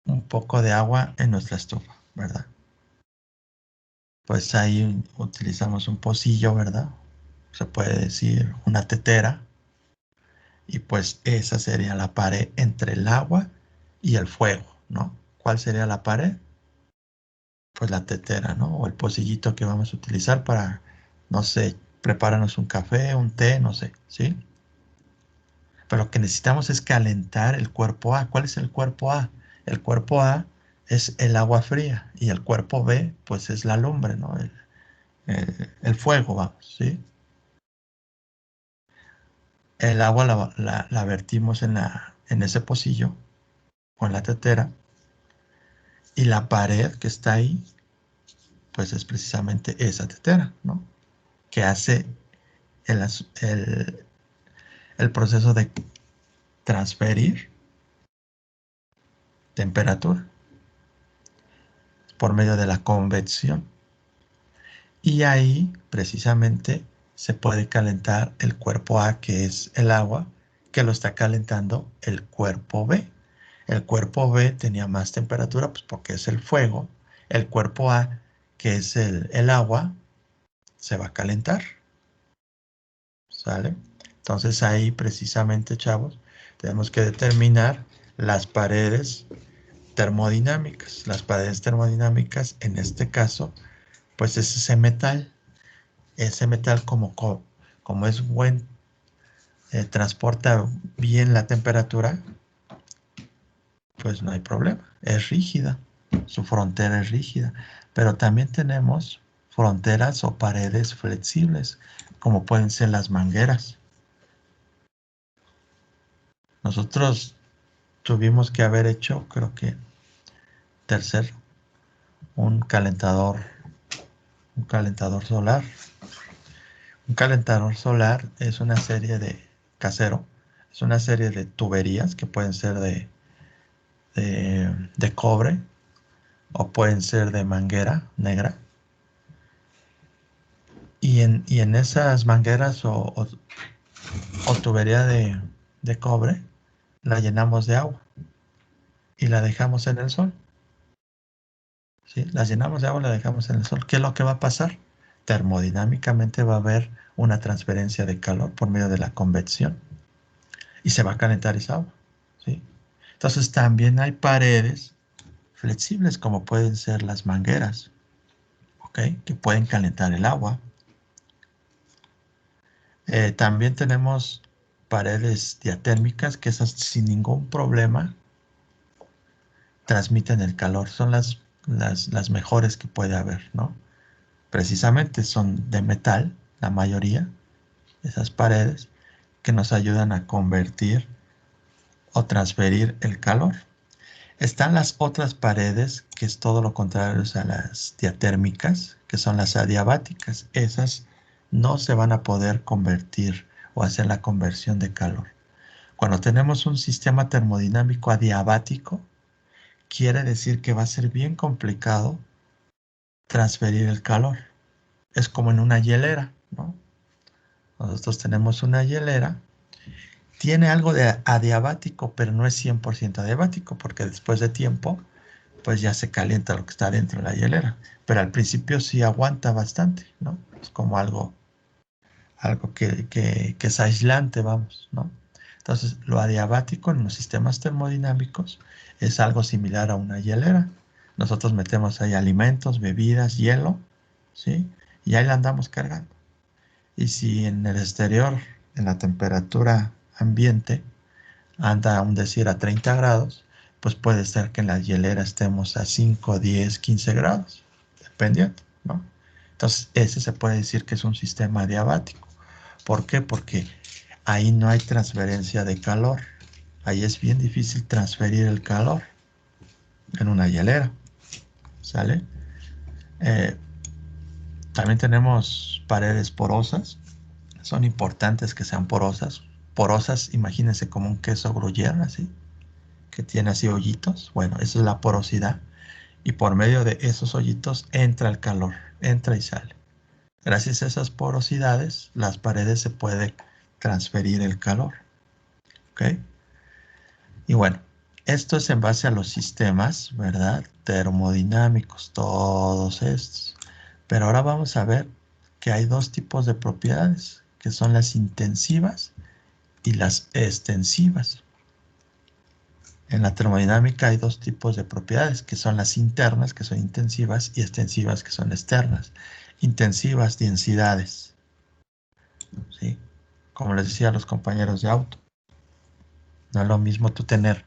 A: un poco de agua en nuestra estufa, ¿verdad? Pues ahí utilizamos un pocillo, ¿verdad? Se puede decir una tetera, y pues esa sería la pared entre el agua y el fuego, ¿no? ¿Cuál sería la pared? Pues la tetera, ¿no? O el pocillito que vamos a utilizar para, no sé, prepararnos un café, un té, no sé, ¿sí? Pero lo que necesitamos es calentar el cuerpo A. ¿Cuál es el cuerpo A? El cuerpo A es el agua fría y el cuerpo B, pues es la lumbre, ¿no? El fuego, vamos, ¿sí? El agua la vertimos en ese pocillo o en la tetera, y la pared que está ahí, pues es precisamente esa tetera, ¿no? Que hace el, el, el proceso de transferir temperatura por medio de la convección. Y ahí precisamente se puede calentar el cuerpo A, que es el agua, que lo está calentando el cuerpo B. El cuerpo B tenía más temperatura, pues porque es el fuego. El cuerpo A, que es el agua, se va a calentar. ¿Sale? Entonces ahí precisamente, chavos, tenemos que determinar las paredes termodinámicas. Las paredes termodinámicas, en este caso, pues es ese metal como es buen, transporta bien la temperatura, pues no hay problema, es rígida, su frontera es rígida, pero también tenemos fronteras o paredes flexibles, como pueden ser las mangueras. Nosotros tuvimos que haber hecho, creo que tercer, un calentador, un calentador solar. Un calentador solar es una serie de casero, es una serie de tuberías que pueden ser de cobre o pueden ser de manguera negra. Y en esas mangueras o tubería de cobre, la llenamos de agua y la dejamos en el sol. ¿Sí? La llenamos de agua y la dejamos en el sol. ¿Qué es lo que va a pasar? Termodinámicamente va a haber una transferencia de calor por medio de la convección y se va a calentar esa agua. ¿Sí? Entonces también hay paredes flexibles como pueden ser las mangueras, ¿ok? Que pueden calentar el agua. También tenemos paredes diatérmicas que esas sin ningún problema transmiten el calor. Son las mejores que puede haber, ¿no? Precisamente son de metal, la mayoría, esas paredes, que nos ayudan a convertir o transferir el calor. Están las otras paredes, que es todo lo contrario a las diatérmicas, que son las adiabáticas. Esas no se van a poder convertir o hacer la conversión de calor. Cuando tenemos un sistema termodinámico adiabático, quiere decir que va a ser bien complicado transferir el calor. Es como en una hielera, ¿no? Nosotros tenemos una hielera, tiene algo de adiabático, pero no es 100% adiabático, porque después de tiempo, pues ya se calienta lo que está dentro de la hielera. Pero al principio sí aguanta bastante, ¿no? Es como algo algo que es aislante, vamos, ¿no? Entonces, lo adiabático en los sistemas termodinámicos es algo similar a una hielera. Nosotros metemos ahí alimentos, bebidas, hielo, ¿sí? Y ahí la andamos cargando. Y si en el exterior, en la temperatura ambiente, anda a un decir a 30 grados, pues puede ser que en la hielera estemos a 5, 10, 15 grados, dependiendo, ¿no? Entonces, ese se puede decir que es un sistema adiabático. ¿Por qué? Porque ahí no hay transferencia de calor. Ahí es bien difícil transferir el calor en una hielera, ¿sale? Eh, también tenemos paredes porosas. Son importantes que sean porosas. Porosas, imagínense como un queso gruyere, así, que tiene así hoyitos. Bueno, esa es la porosidad. Y por medio de esos hoyitos entra el calor, entra y sale. Gracias a esas porosidades, las paredes se puede transferir el calor. ¿Ok? Y bueno, esto es en base a los sistemas, ¿verdad? Termodinámicos, todos estos. Pero ahora vamos a ver que hay dos tipos de propiedades, que son las intensivas y las extensivas. En la termodinámica hay dos tipos de propiedades, que son las internas, que son intensivas, y extensivas, que son externas. Intensivas, densidades, ¿sí? Como les decía a los compañeros de auto, no es lo mismo tú tener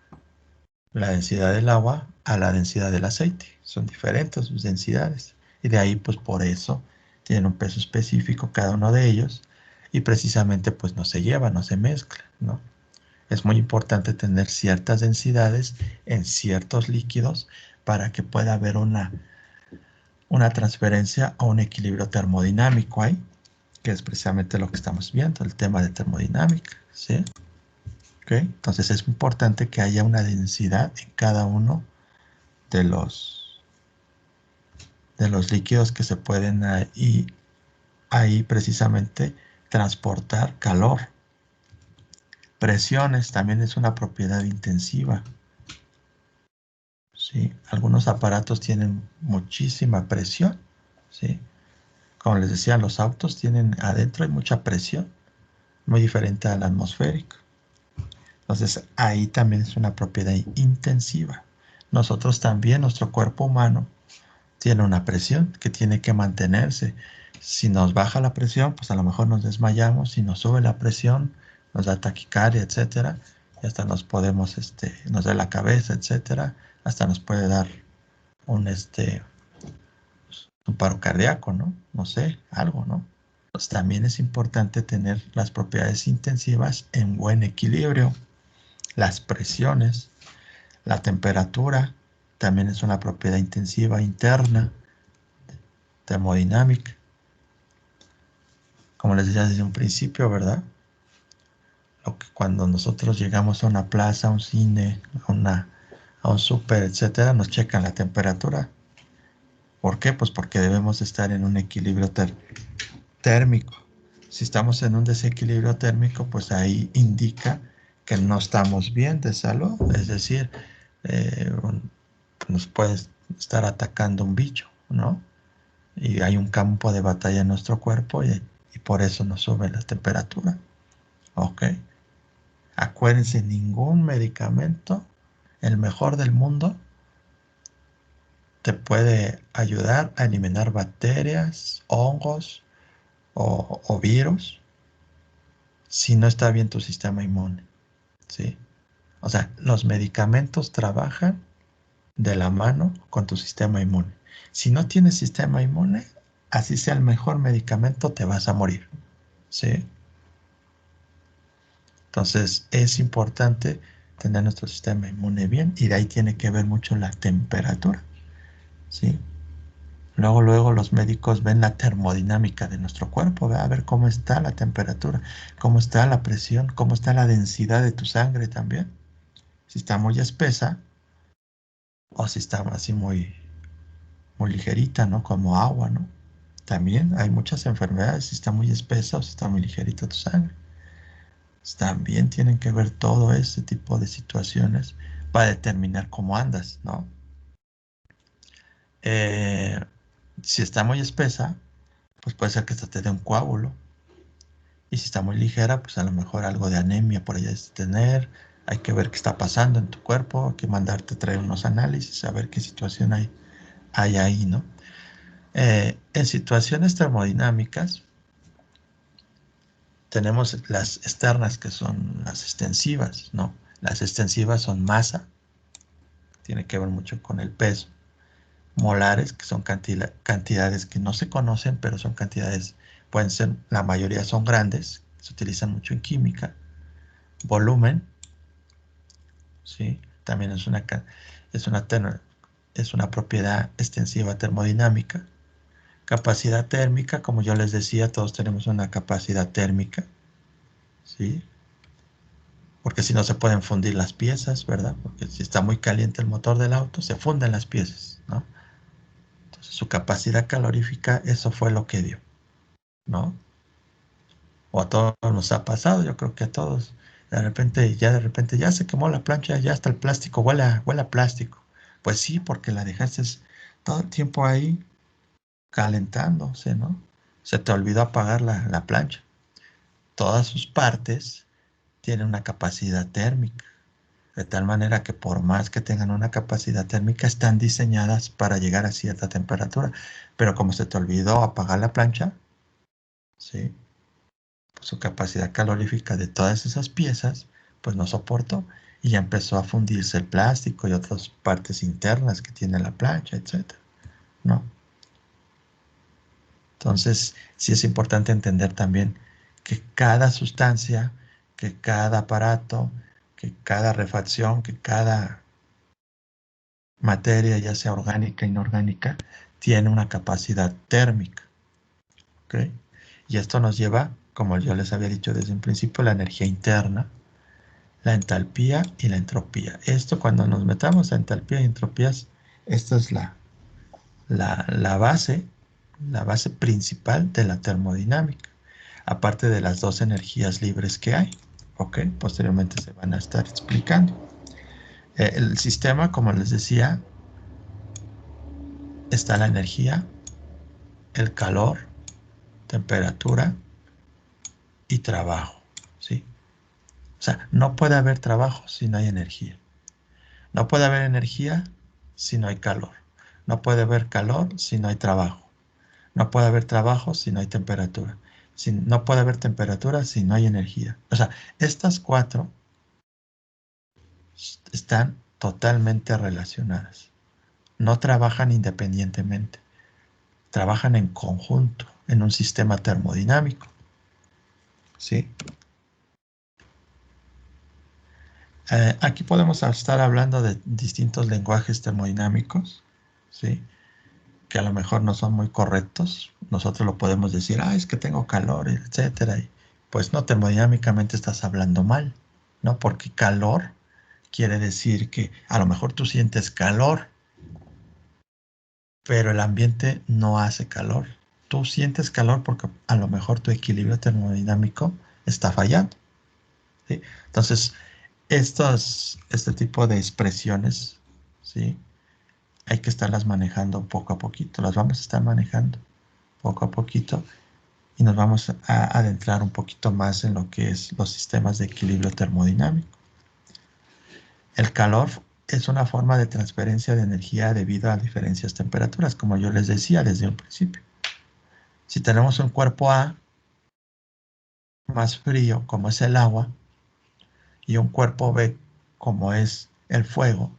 A: la densidad del agua a la densidad del aceite. Son diferentes sus densidades. Y de ahí, pues por eso, tienen un peso específico cada uno de ellos. Y precisamente, pues no se lleva, no se mezcla, ¿no? Es muy importante tener ciertas densidades en ciertos líquidos para que pueda haber una transferencia o un equilibrio termodinámico ahí, que es precisamente lo que estamos viendo, el tema de termodinámica, ¿sí? ¿Okay? Entonces es importante que haya una densidad en cada uno de los líquidos que se pueden ahí precisamente transportar calor. Presiones también es una propiedad intensiva. ¿Sí? Algunos aparatos tienen muchísima presión. ¿Sí? Como les decía, los autos tienen adentro hay mucha presión, muy diferente a la atmosférica. Entonces ahí también es una propiedad intensiva. Nosotros también, nuestro cuerpo humano, tiene una presión que tiene que mantenerse. Si nos baja la presión, pues a lo mejor nos desmayamos. Si nos sube la presión, nos da taquicardia, etcétera. Y hasta nos podemos, nos da la cabeza, etcétera. Hasta nos puede dar un, un paro cardíaco, ¿no? No sé, algo, ¿no? Pues también es importante tener las propiedades intensivas en buen equilibrio. Las presiones, la temperatura, también es una propiedad intensiva interna, termodinámica. Como les decía desde un principio, ¿verdad? Lo que cuando nosotros llegamos a una plaza, a un cine, a un súper, etcétera, nos checan la temperatura. ¿Por qué? Pues porque debemos estar en un equilibrio térmico. Si estamos en un desequilibrio térmico, pues ahí indica que no estamos bien de salud. Es decir, eh, nos puede estar atacando un bicho, ¿no? Y hay un campo de batalla en nuestro cuerpo y por eso nos sube la temperatura. ¿Ok? Acuérdense, ningún medicamento, el mejor del mundo, te puede ayudar a eliminar bacterias, hongos o virus si no está bien tu sistema inmune, ¿sí? O sea, los medicamentos trabajan de la mano con tu sistema inmune. Si no tienes sistema inmune, así sea el mejor medicamento, te vas a morir, ¿sí? Entonces, es importante tener nuestro sistema inmune bien y de ahí tiene que ver mucho la temperatura, ¿sí? Luego los médicos ven la termodinámica de nuestro cuerpo, a ver cómo está la temperatura, cómo está la presión, cómo está la densidad de tu sangre también. Si está muy espesa o si está así muy ligerita, ¿no? Como agua, ¿no? También hay muchas enfermedades si está muy espesa o si está muy ligerita tu sangre. También tienen que ver todo ese tipo de situaciones para determinar cómo andas, ¿no? Eh, si está muy espesa, pues puede ser que hasta te dé un coágulo. Y si está muy ligera, pues a lo mejor algo de anemia por allá es de tener. Hay que ver qué está pasando en tu cuerpo, hay que mandarte traer unos análisis, a ver qué situación hay ahí, ¿no? En situaciones termodinámicas, tenemos las externas que son las extensivas, ¿no? Las extensivas son masa, tiene que ver mucho con el peso. Molares, que son cantidades que no se conocen, pero son cantidades, pueden ser, la mayoría son grandes, se utilizan mucho en química. Volumen, ¿sí? También es una, es una propiedad extensiva termodinámica. Capacidad térmica, como yo les decía, todos tenemos una capacidad térmica, ¿sí? Porque si no se pueden fundir las piezas, ¿verdad? Porque si está muy caliente el motor del auto, se funden las piezas, ¿no? Entonces su capacidad calorífica, eso fue lo que dio, ¿no? O a todos nos ha pasado, yo creo que a todos. De repente ya se quemó la plancha, ya hasta el plástico huele a plástico. Pues sí, porque la dejaste todo el tiempo ahí calentándose, ¿no? Se te olvidó apagar la plancha. Todas sus partes tienen una capacidad térmica, de tal manera que por más que tengan una capacidad térmica, están diseñadas para llegar a cierta temperatura. Pero como se te olvidó apagar la plancha, ¿sí? Pues su capacidad calorífica de todas esas piezas, pues no soportó y ya empezó a fundirse el plástico y otras partes internas que tiene la plancha, etcétera, ¿no? Entonces, sí es importante entender también que cada sustancia, que cada aparato, que cada refacción, que cada materia, ya sea orgánica o inorgánica, tiene una capacidad térmica, ¿ok? Y esto nos lleva, como yo les había dicho desde un principio, la energía interna, la entalpía y la entropía. Esto cuando nos metamos a entalpía y entropías, esta es la la base principal de la termodinámica, aparte de las dos energías libres que hay. ¿Ok? Posteriormente se van a estar explicando. El sistema, como les decía, está la energía, el calor, temperatura y trabajo. ¿Sí? O sea, no puede haber trabajo si no hay energía. No puede haber energía si no hay calor. No puede haber calor si no hay trabajo. No puede haber trabajo si no hay temperatura. No puede haber temperatura si no hay energía. O sea, estas cuatro están totalmente relacionadas. No trabajan independientemente. Trabajan en conjunto, en un sistema termodinámico. ¿Sí? Aquí podemos estar hablando de distintos lenguajes termodinámicos. ¿Sí? Que a lo mejor no son muy correctos, nosotros lo podemos decir, ah, es que tengo calor, etcétera, y pues no, termodinámicamente estás hablando mal, ¿no? Porque calor quiere decir que a lo mejor tú sientes calor, pero el ambiente no hace calor. Tú sientes calor porque a lo mejor tu equilibrio termodinámico está fallando, ¿sí? Entonces, este tipo de expresiones, ¿sí? Hay que estarlas manejando poco a poquito, las vamos a estar manejando poco a poquito y nos vamos a adentrar un poquito más en lo que es los sistemas de equilibrio termodinámico. El calor es una forma de transferencia de energía debido a diferencias de temperaturas, como yo les decía desde un principio. Si tenemos un cuerpo A más frío, como es el agua, y un cuerpo B, como es el fuego,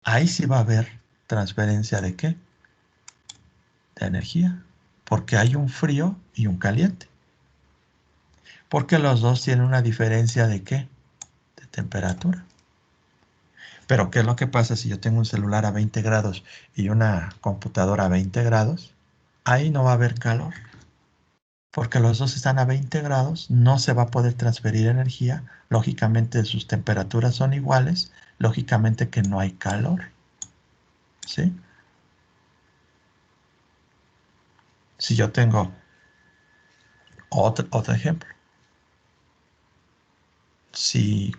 A: ahí sí va a haber transferencia de ¿qué? De energía, porque hay un frío y un caliente. Porque los dos tienen una diferencia de ¿qué? De temperatura. Pero ¿qué es lo que pasa si yo tengo un celular a 20 grados y una computadora a 20 grados? Ahí no va a haber calor, porque los dos están a 20 grados, no se va a poder transferir energía, lógicamente sus temperaturas son iguales, lógicamente que no hay calor, ¿sí? Si yo tengo otro ejemplo, si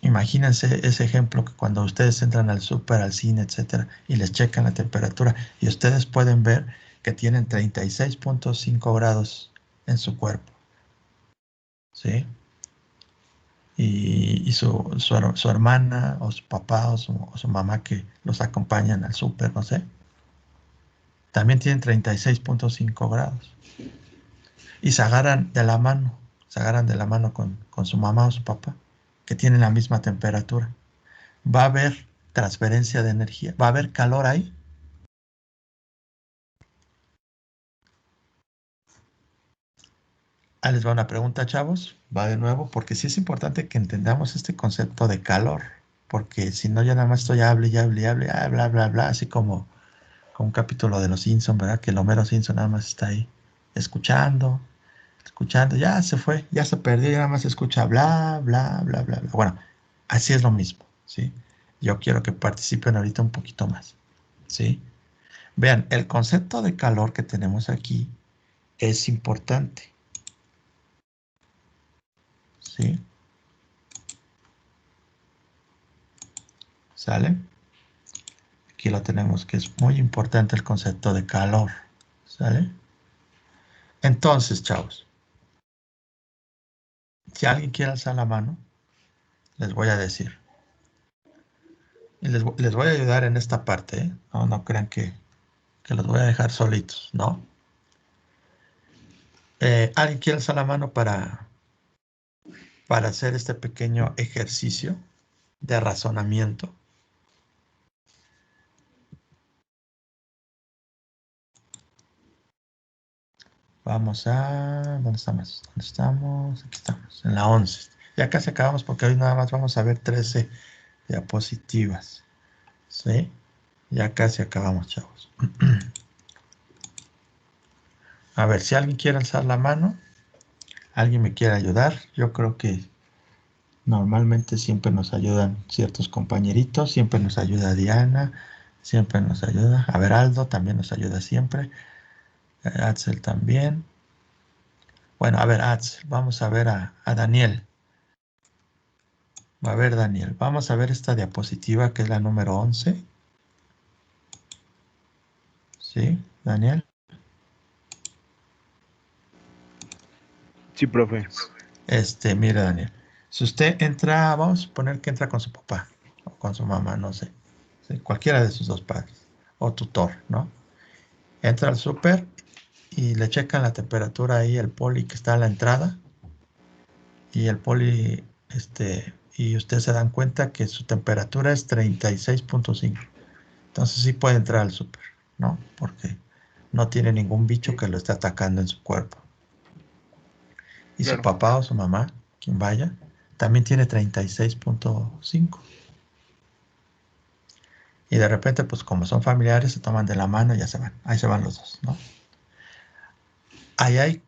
A: imagínense ese ejemplo que cuando ustedes entran al súper, al cine, etcétera, y les checan la temperatura y ustedes pueden ver que tienen 36.5 grados en su cuerpo. ¿sí? Y su hermana o su papá o su mamá que los acompañan al súper, no sé, también tienen 36.5 grados. Y se agarran de la mano con su mamá o su papá, que tienen la misma temperatura. Va a haber transferencia de energía, va a haber calor ahí. Ahí les va una pregunta, chavos. Va de nuevo, porque sí es importante que entendamos este concepto de calor. Porque si no, yo nada más estoy hable y hable y hable, bla, bla, bla, así como un capítulo de Los Simpson, ¿verdad? Que el Homero Simpson nada más está ahí escuchando, escuchando, ya se fue, ya se perdió, ya nada más escucha bla, bla, bla, bla, bla. Bueno, así es lo mismo, ¿sí? Yo quiero que participen ahorita un poquito más, ¿sí? Vean, el concepto de calor que tenemos aquí es importante, ¿sí? ¿Sale? Aquí lo tenemos, que es muy importante el concepto de calor, ¿sale? Entonces, chavos, si alguien quiere alzar la mano, les voy a decir. Y les voy a ayudar en esta parte, ¿eh? No, no crean que los voy a dejar solitos, ¿no? ¿Alguien quiere alzar la mano para hacer este pequeño ejercicio de razonamiento? Vamos a... ¿Dónde estamos? ¿Dónde estamos? Aquí estamos, en la 11. Ya casi acabamos porque hoy nada más vamos a ver 13 diapositivas, ¿sí? Ya casi acabamos, chavos. A ver, si alguien quiere alzar la mano, alguien me quiere ayudar, yo creo que normalmente siempre nos ayudan ciertos compañeritos, siempre nos ayuda Diana, siempre nos ayuda. A ver, Aldo también nos ayuda siempre. Axel también. Bueno, a ver, Axel, vamos a ver a Daniel. A ver, Daniel, vamos a ver esta diapositiva que es la número 11. ¿Sí, Daniel?
B: Sí, profe.
A: Mire, Daniel. Si usted entra, vamos a suponer que entra con su papá o con su mamá, no sé. ¿Sí? Cualquiera de sus dos padres. O tutor, ¿no? Entra al súper y le checan la temperatura ahí, el poli que está a la entrada. Y el poli, y ustedes se dan cuenta que su temperatura es 36.5. Entonces sí puede entrar al súper, ¿no? Porque no tiene ningún bicho que lo esté atacando en su cuerpo. Y su
B: Claro.
A: papá o su mamá, quien vaya, también tiene 36.5. Y de repente, pues como son familiares, se toman de la mano y ya se van. Ahí se van los dos, ¿no? Ahí hay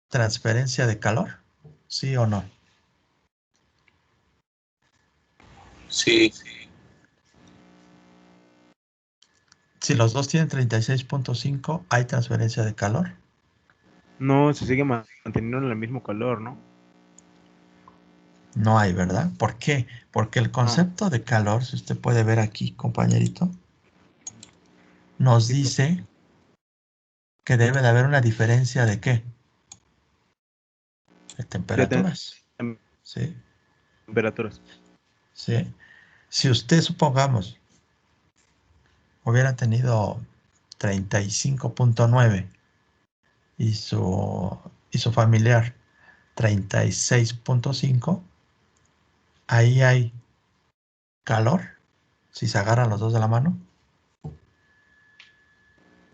A: transferencia de calor, ¿sí o no?
C: Sí,
A: Si los dos tienen 36.5, hay transferencia de calor.
B: No, se sigue manteniendo en el mismo calor, ¿no?
A: No hay, ¿verdad? ¿Por qué? Porque el
B: No.
A: concepto de calor, si usted puede ver aquí, compañerito, nos
B: Sí, profe.
A: dice que debe de haber una diferencia de ¿qué? De
B: De
A: temperaturas. ¿Sí?
B: temperaturas.
A: ¿Sí? Si usted, supongamos, hubiera tenido 35.9 y su familiar 36.5, ahí hay calor, si se agarran los dos de la mano.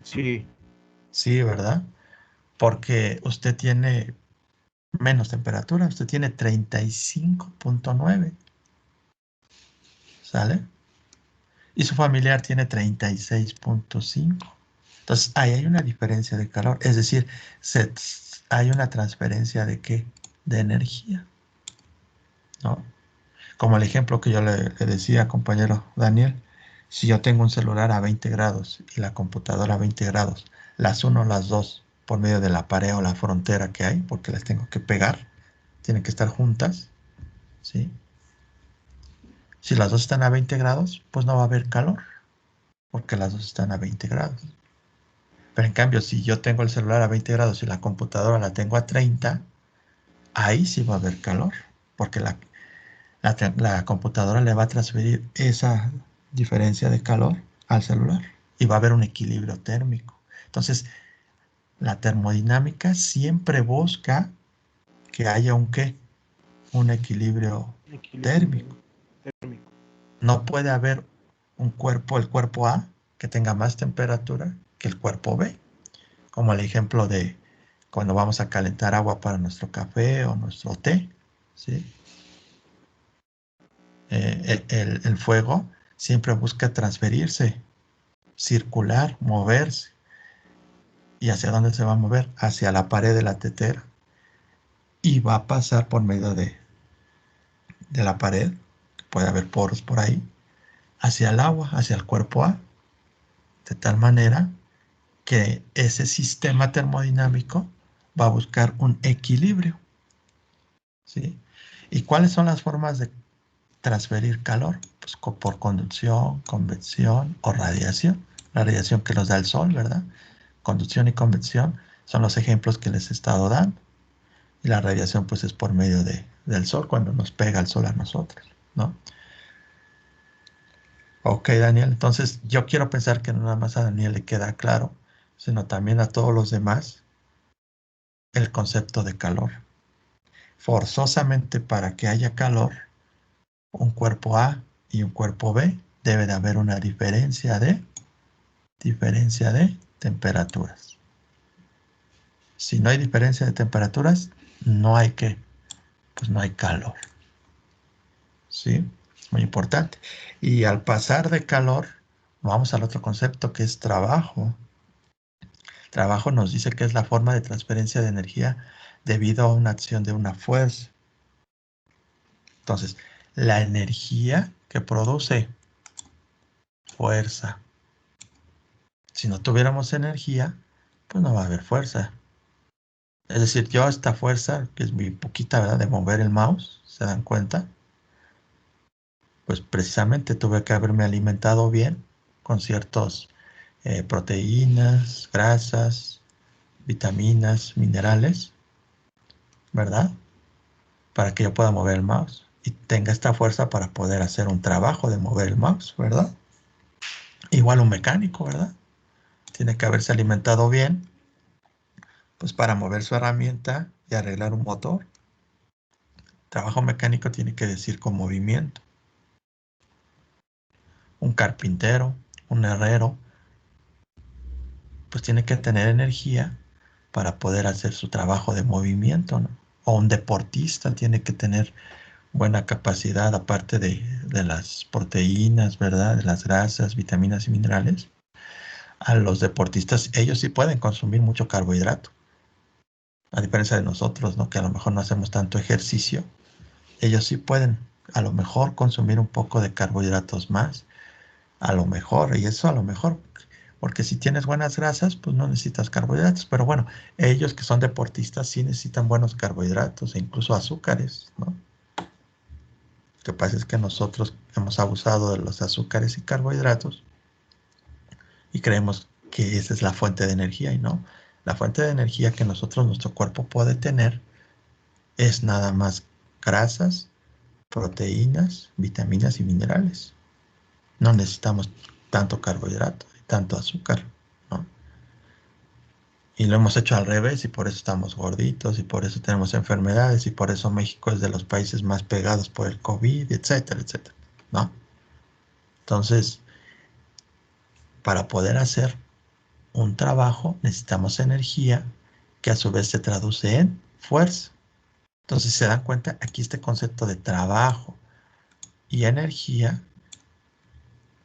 B: Sí,
A: Sí, ¿verdad? Porque usted tiene menos temperatura, usted tiene 35.9, ¿sale? Y su familiar tiene 36.5. Entonces, ahí hay una diferencia de calor, es decir, se, hay una transferencia de qué? De energía, ¿no? Como el ejemplo que yo le decía, compañero Daniel, si yo tengo un celular a 20 grados y la computadora a 20 grados, las uno las dos por medio de la pared o la frontera que hay, porque las tengo que pegar, tienen que estar juntas, ¿sí? Si las dos están a 20 grados, pues no va a haber calor, porque las dos están a 20 grados. Pero en cambio, si yo tengo el celular a 20 grados y la computadora la tengo a 30, ahí sí va a haber calor, porque la computadora le va a transferir esa diferencia de calor al celular y va a haber un equilibrio térmico. Entonces, la termodinámica siempre busca que haya un ¿qué? Un equilibrio térmico.
B: térmico.
A: No puede haber el cuerpo A, que tenga más temperatura que el cuerpo B. Como el ejemplo de cuando vamos a calentar agua para nuestro café o nuestro té, ¿sí? El fuego siempre busca transferirse, circular, moverse. ¿Y hacia dónde se va a mover? Hacia la pared de la tetera. Y va a pasar por medio de la pared, puede haber poros por ahí, hacia el agua, hacia el cuerpo A, de tal manera que ese sistema termodinámico va a buscar un equilibrio, ¿sí? ¿Y cuáles son las formas de transferir calor? Pues por conducción, convección o radiación. La radiación que nos da el sol, ¿verdad? Conducción y convección son los ejemplos que les he estado dando. Y la radiación pues es por medio del sol, cuando nos pega el sol a nosotros, ¿no? Ok, Daniel, entonces yo quiero pensar que no nada más a Daniel le queda claro, sino también a todos los demás el concepto de calor. Forzosamente para que haya calor, un cuerpo A y un cuerpo B, debe de haber una diferencia de temperaturas. Si no hay diferencia de temperaturas, no hay pues no hay calor. ¿Sí? Muy importante. Y al pasar de calor, vamos al otro concepto que es trabajo. Trabajo nos dice que es la forma de transferencia de energía debido a una acción de una fuerza. Entonces, la energía que produce fuerza. Si no tuviéramos energía, pues no va a haber fuerza. Es decir, yo esta fuerza, que es mi poquita, ¿verdad?, de mover el mouse, ¿se dan cuenta? Pues precisamente tuve que haberme alimentado bien con ciertas proteínas, grasas, vitaminas, minerales, ¿verdad? Para que yo pueda mover el mouse y tenga esta fuerza para poder hacer un trabajo de mover el mouse, ¿verdad? Igual un mecánico, ¿verdad? Tiene que haberse alimentado bien, pues para mover su herramienta y arreglar un motor. Trabajo mecánico tiene que decir con movimiento. Un carpintero, un herrero, pues tiene que tener energía para poder hacer su trabajo de movimiento, ¿no? O un deportista tiene que tener buena capacidad, aparte de las proteínas, ¿verdad? De las grasas, vitaminas y minerales. A los deportistas, ellos sí pueden consumir mucho carbohidrato. A diferencia de nosotros, ¿no? Que a lo mejor no hacemos tanto ejercicio. Ellos sí pueden, a lo mejor, consumir un poco de carbohidratos más. A lo mejor, y eso a lo mejor. Porque si tienes buenas grasas, pues no necesitas carbohidratos. Pero bueno, ellos que son deportistas sí necesitan buenos carbohidratos e incluso azúcares, ¿no? Lo que pasa es que nosotros hemos abusado de los azúcares y carbohidratos y creemos que esa es la fuente de energía y no. La fuente de energía que nuestro cuerpo puede tener es nada más grasas, proteínas, vitaminas y minerales. No necesitamos tanto carbohidrato y tanto azúcar, ¿no? Y lo hemos hecho al revés y por eso estamos gorditos y por eso tenemos enfermedades y por eso México es de los países más pegados por el COVID, etcétera, etcétera, ¿no? Entonces, para poder hacer un trabajo necesitamos energía que a su vez se traduce en fuerza. Entonces, si se dan cuenta, aquí este concepto de trabajo y energía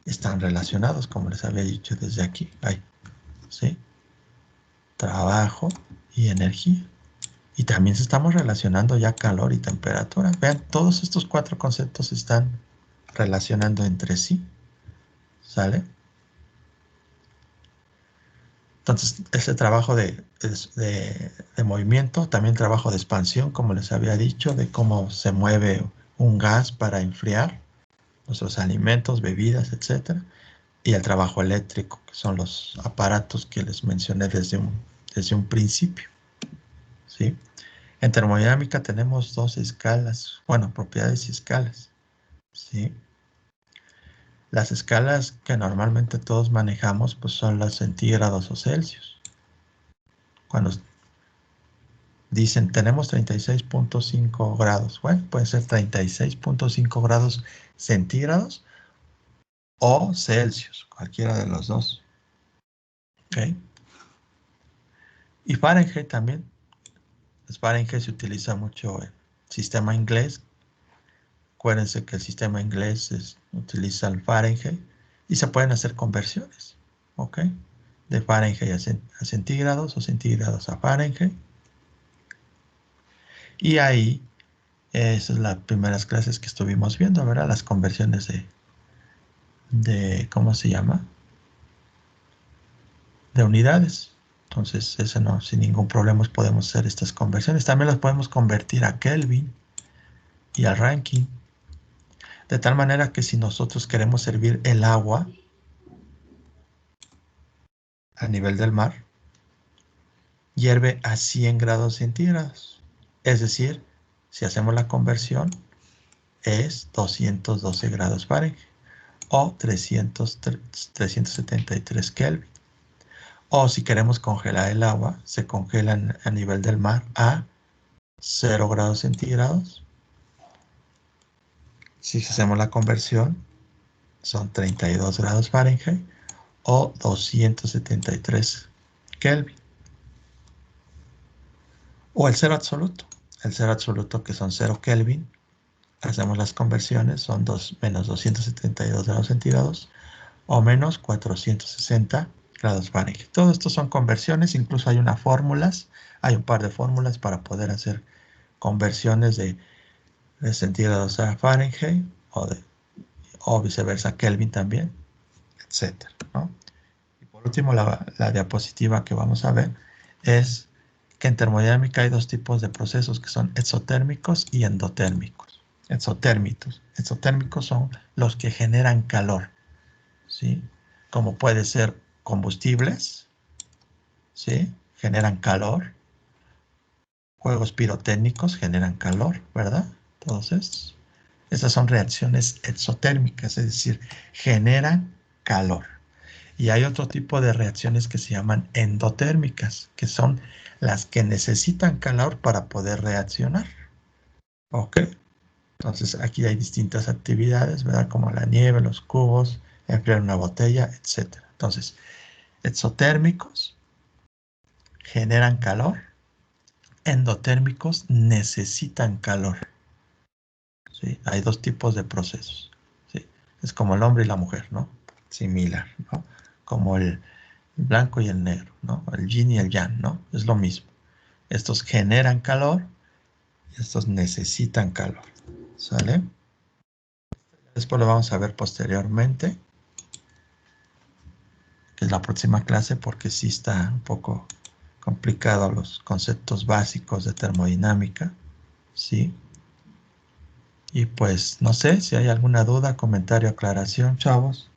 A: están relacionados, como les había dicho desde aquí. Ahí, ¿sí? Trabajo y energía. Y también estamos relacionando ya calor y temperatura. Vean, todos estos cuatro conceptos se están relacionando entre sí. ¿Sale? Entonces, ese trabajo de movimiento, también trabajo de expansión, como les había dicho, de cómo se mueve un gas para enfriar nuestros alimentos, bebidas, etcétera. Y el trabajo eléctrico, que son los aparatos que les mencioné desde un principio, ¿sí? En termodinámica tenemos dos escalas, bueno, propiedades y escalas, ¿sí? Las escalas que normalmente todos manejamos, pues son las centígrados o Celsius. Cuando dicen tenemos 36.5 grados, bueno, puede ser 36.5 grados centígrados o Celsius, cualquiera de los dos. ¿Ok? Y Fahrenheit también. Pues Fahrenheit se utiliza mucho en sistema inglés. Acuérdense que el sistema inglés utiliza el Fahrenheit y se pueden hacer conversiones, ¿ok? De Fahrenheit a centígrados o centígrados a Fahrenheit. Y ahí, esas son las primeras clases que estuvimos viendo, ¿verdad? Las conversiones ¿cómo se llama? De unidades. Entonces, eso no, sin ningún problema podemos hacer estas conversiones. También las podemos convertir a Kelvin y a Rankine. De tal manera que si nosotros queremos servir el agua a nivel del mar, hierve a 100 grados centígrados. Es decir, si hacemos la conversión, es 212 grados Fahrenheit o 373 Kelvin. O si queremos congelar el agua, se congela a nivel del mar a 0 grados centígrados. Si hacemos la conversión, son 32 grados Fahrenheit o 273 Kelvin. O el cero absoluto. El cero absoluto, que son 0 Kelvin. Hacemos las conversiones, son menos 272 grados centígrados o menos 460 grados Fahrenheit. Todo esto son conversiones, incluso hay hay un par de fórmulas para poder hacer conversiones de centígrados a Fahrenheit o viceversa, Kelvin también, etcétera, ¿no? Y por último, la diapositiva que vamos a ver es que en termodinámica hay dos tipos de procesos que son exotérmicos y endotérmicos. Exotérmicos son los que generan calor, ¿sí? Como puede ser combustibles, ¿sí? Generan calor. Juegos pirotécnicos generan calor, ¿verdad? Entonces, esas son reacciones exotérmicas, es decir, generan calor. Y hay otro tipo de reacciones que se llaman endotérmicas, que son las que necesitan calor para poder reaccionar. ¿Ok? Entonces aquí hay distintas actividades, ¿verdad? Como la nieve, los cubos, enfriar una botella, etc. Entonces, exotérmicos generan calor, endotérmicos necesitan calor. ¿Sí? Hay dos tipos de procesos. ¿Sí? Es como el hombre y la mujer, ¿no? Similar, ¿no? Como el blanco y el negro, ¿no? El yin y el yang, ¿no? Es lo mismo. Estos generan calor y estos necesitan calor. ¿Sale? Después lo vamos a ver posteriormente, que es la próxima clase, porque sí está un poco complicado los conceptos básicos de termodinámica, ¿sí? Y pues no sé si hay alguna duda, comentario, aclaración, chavos.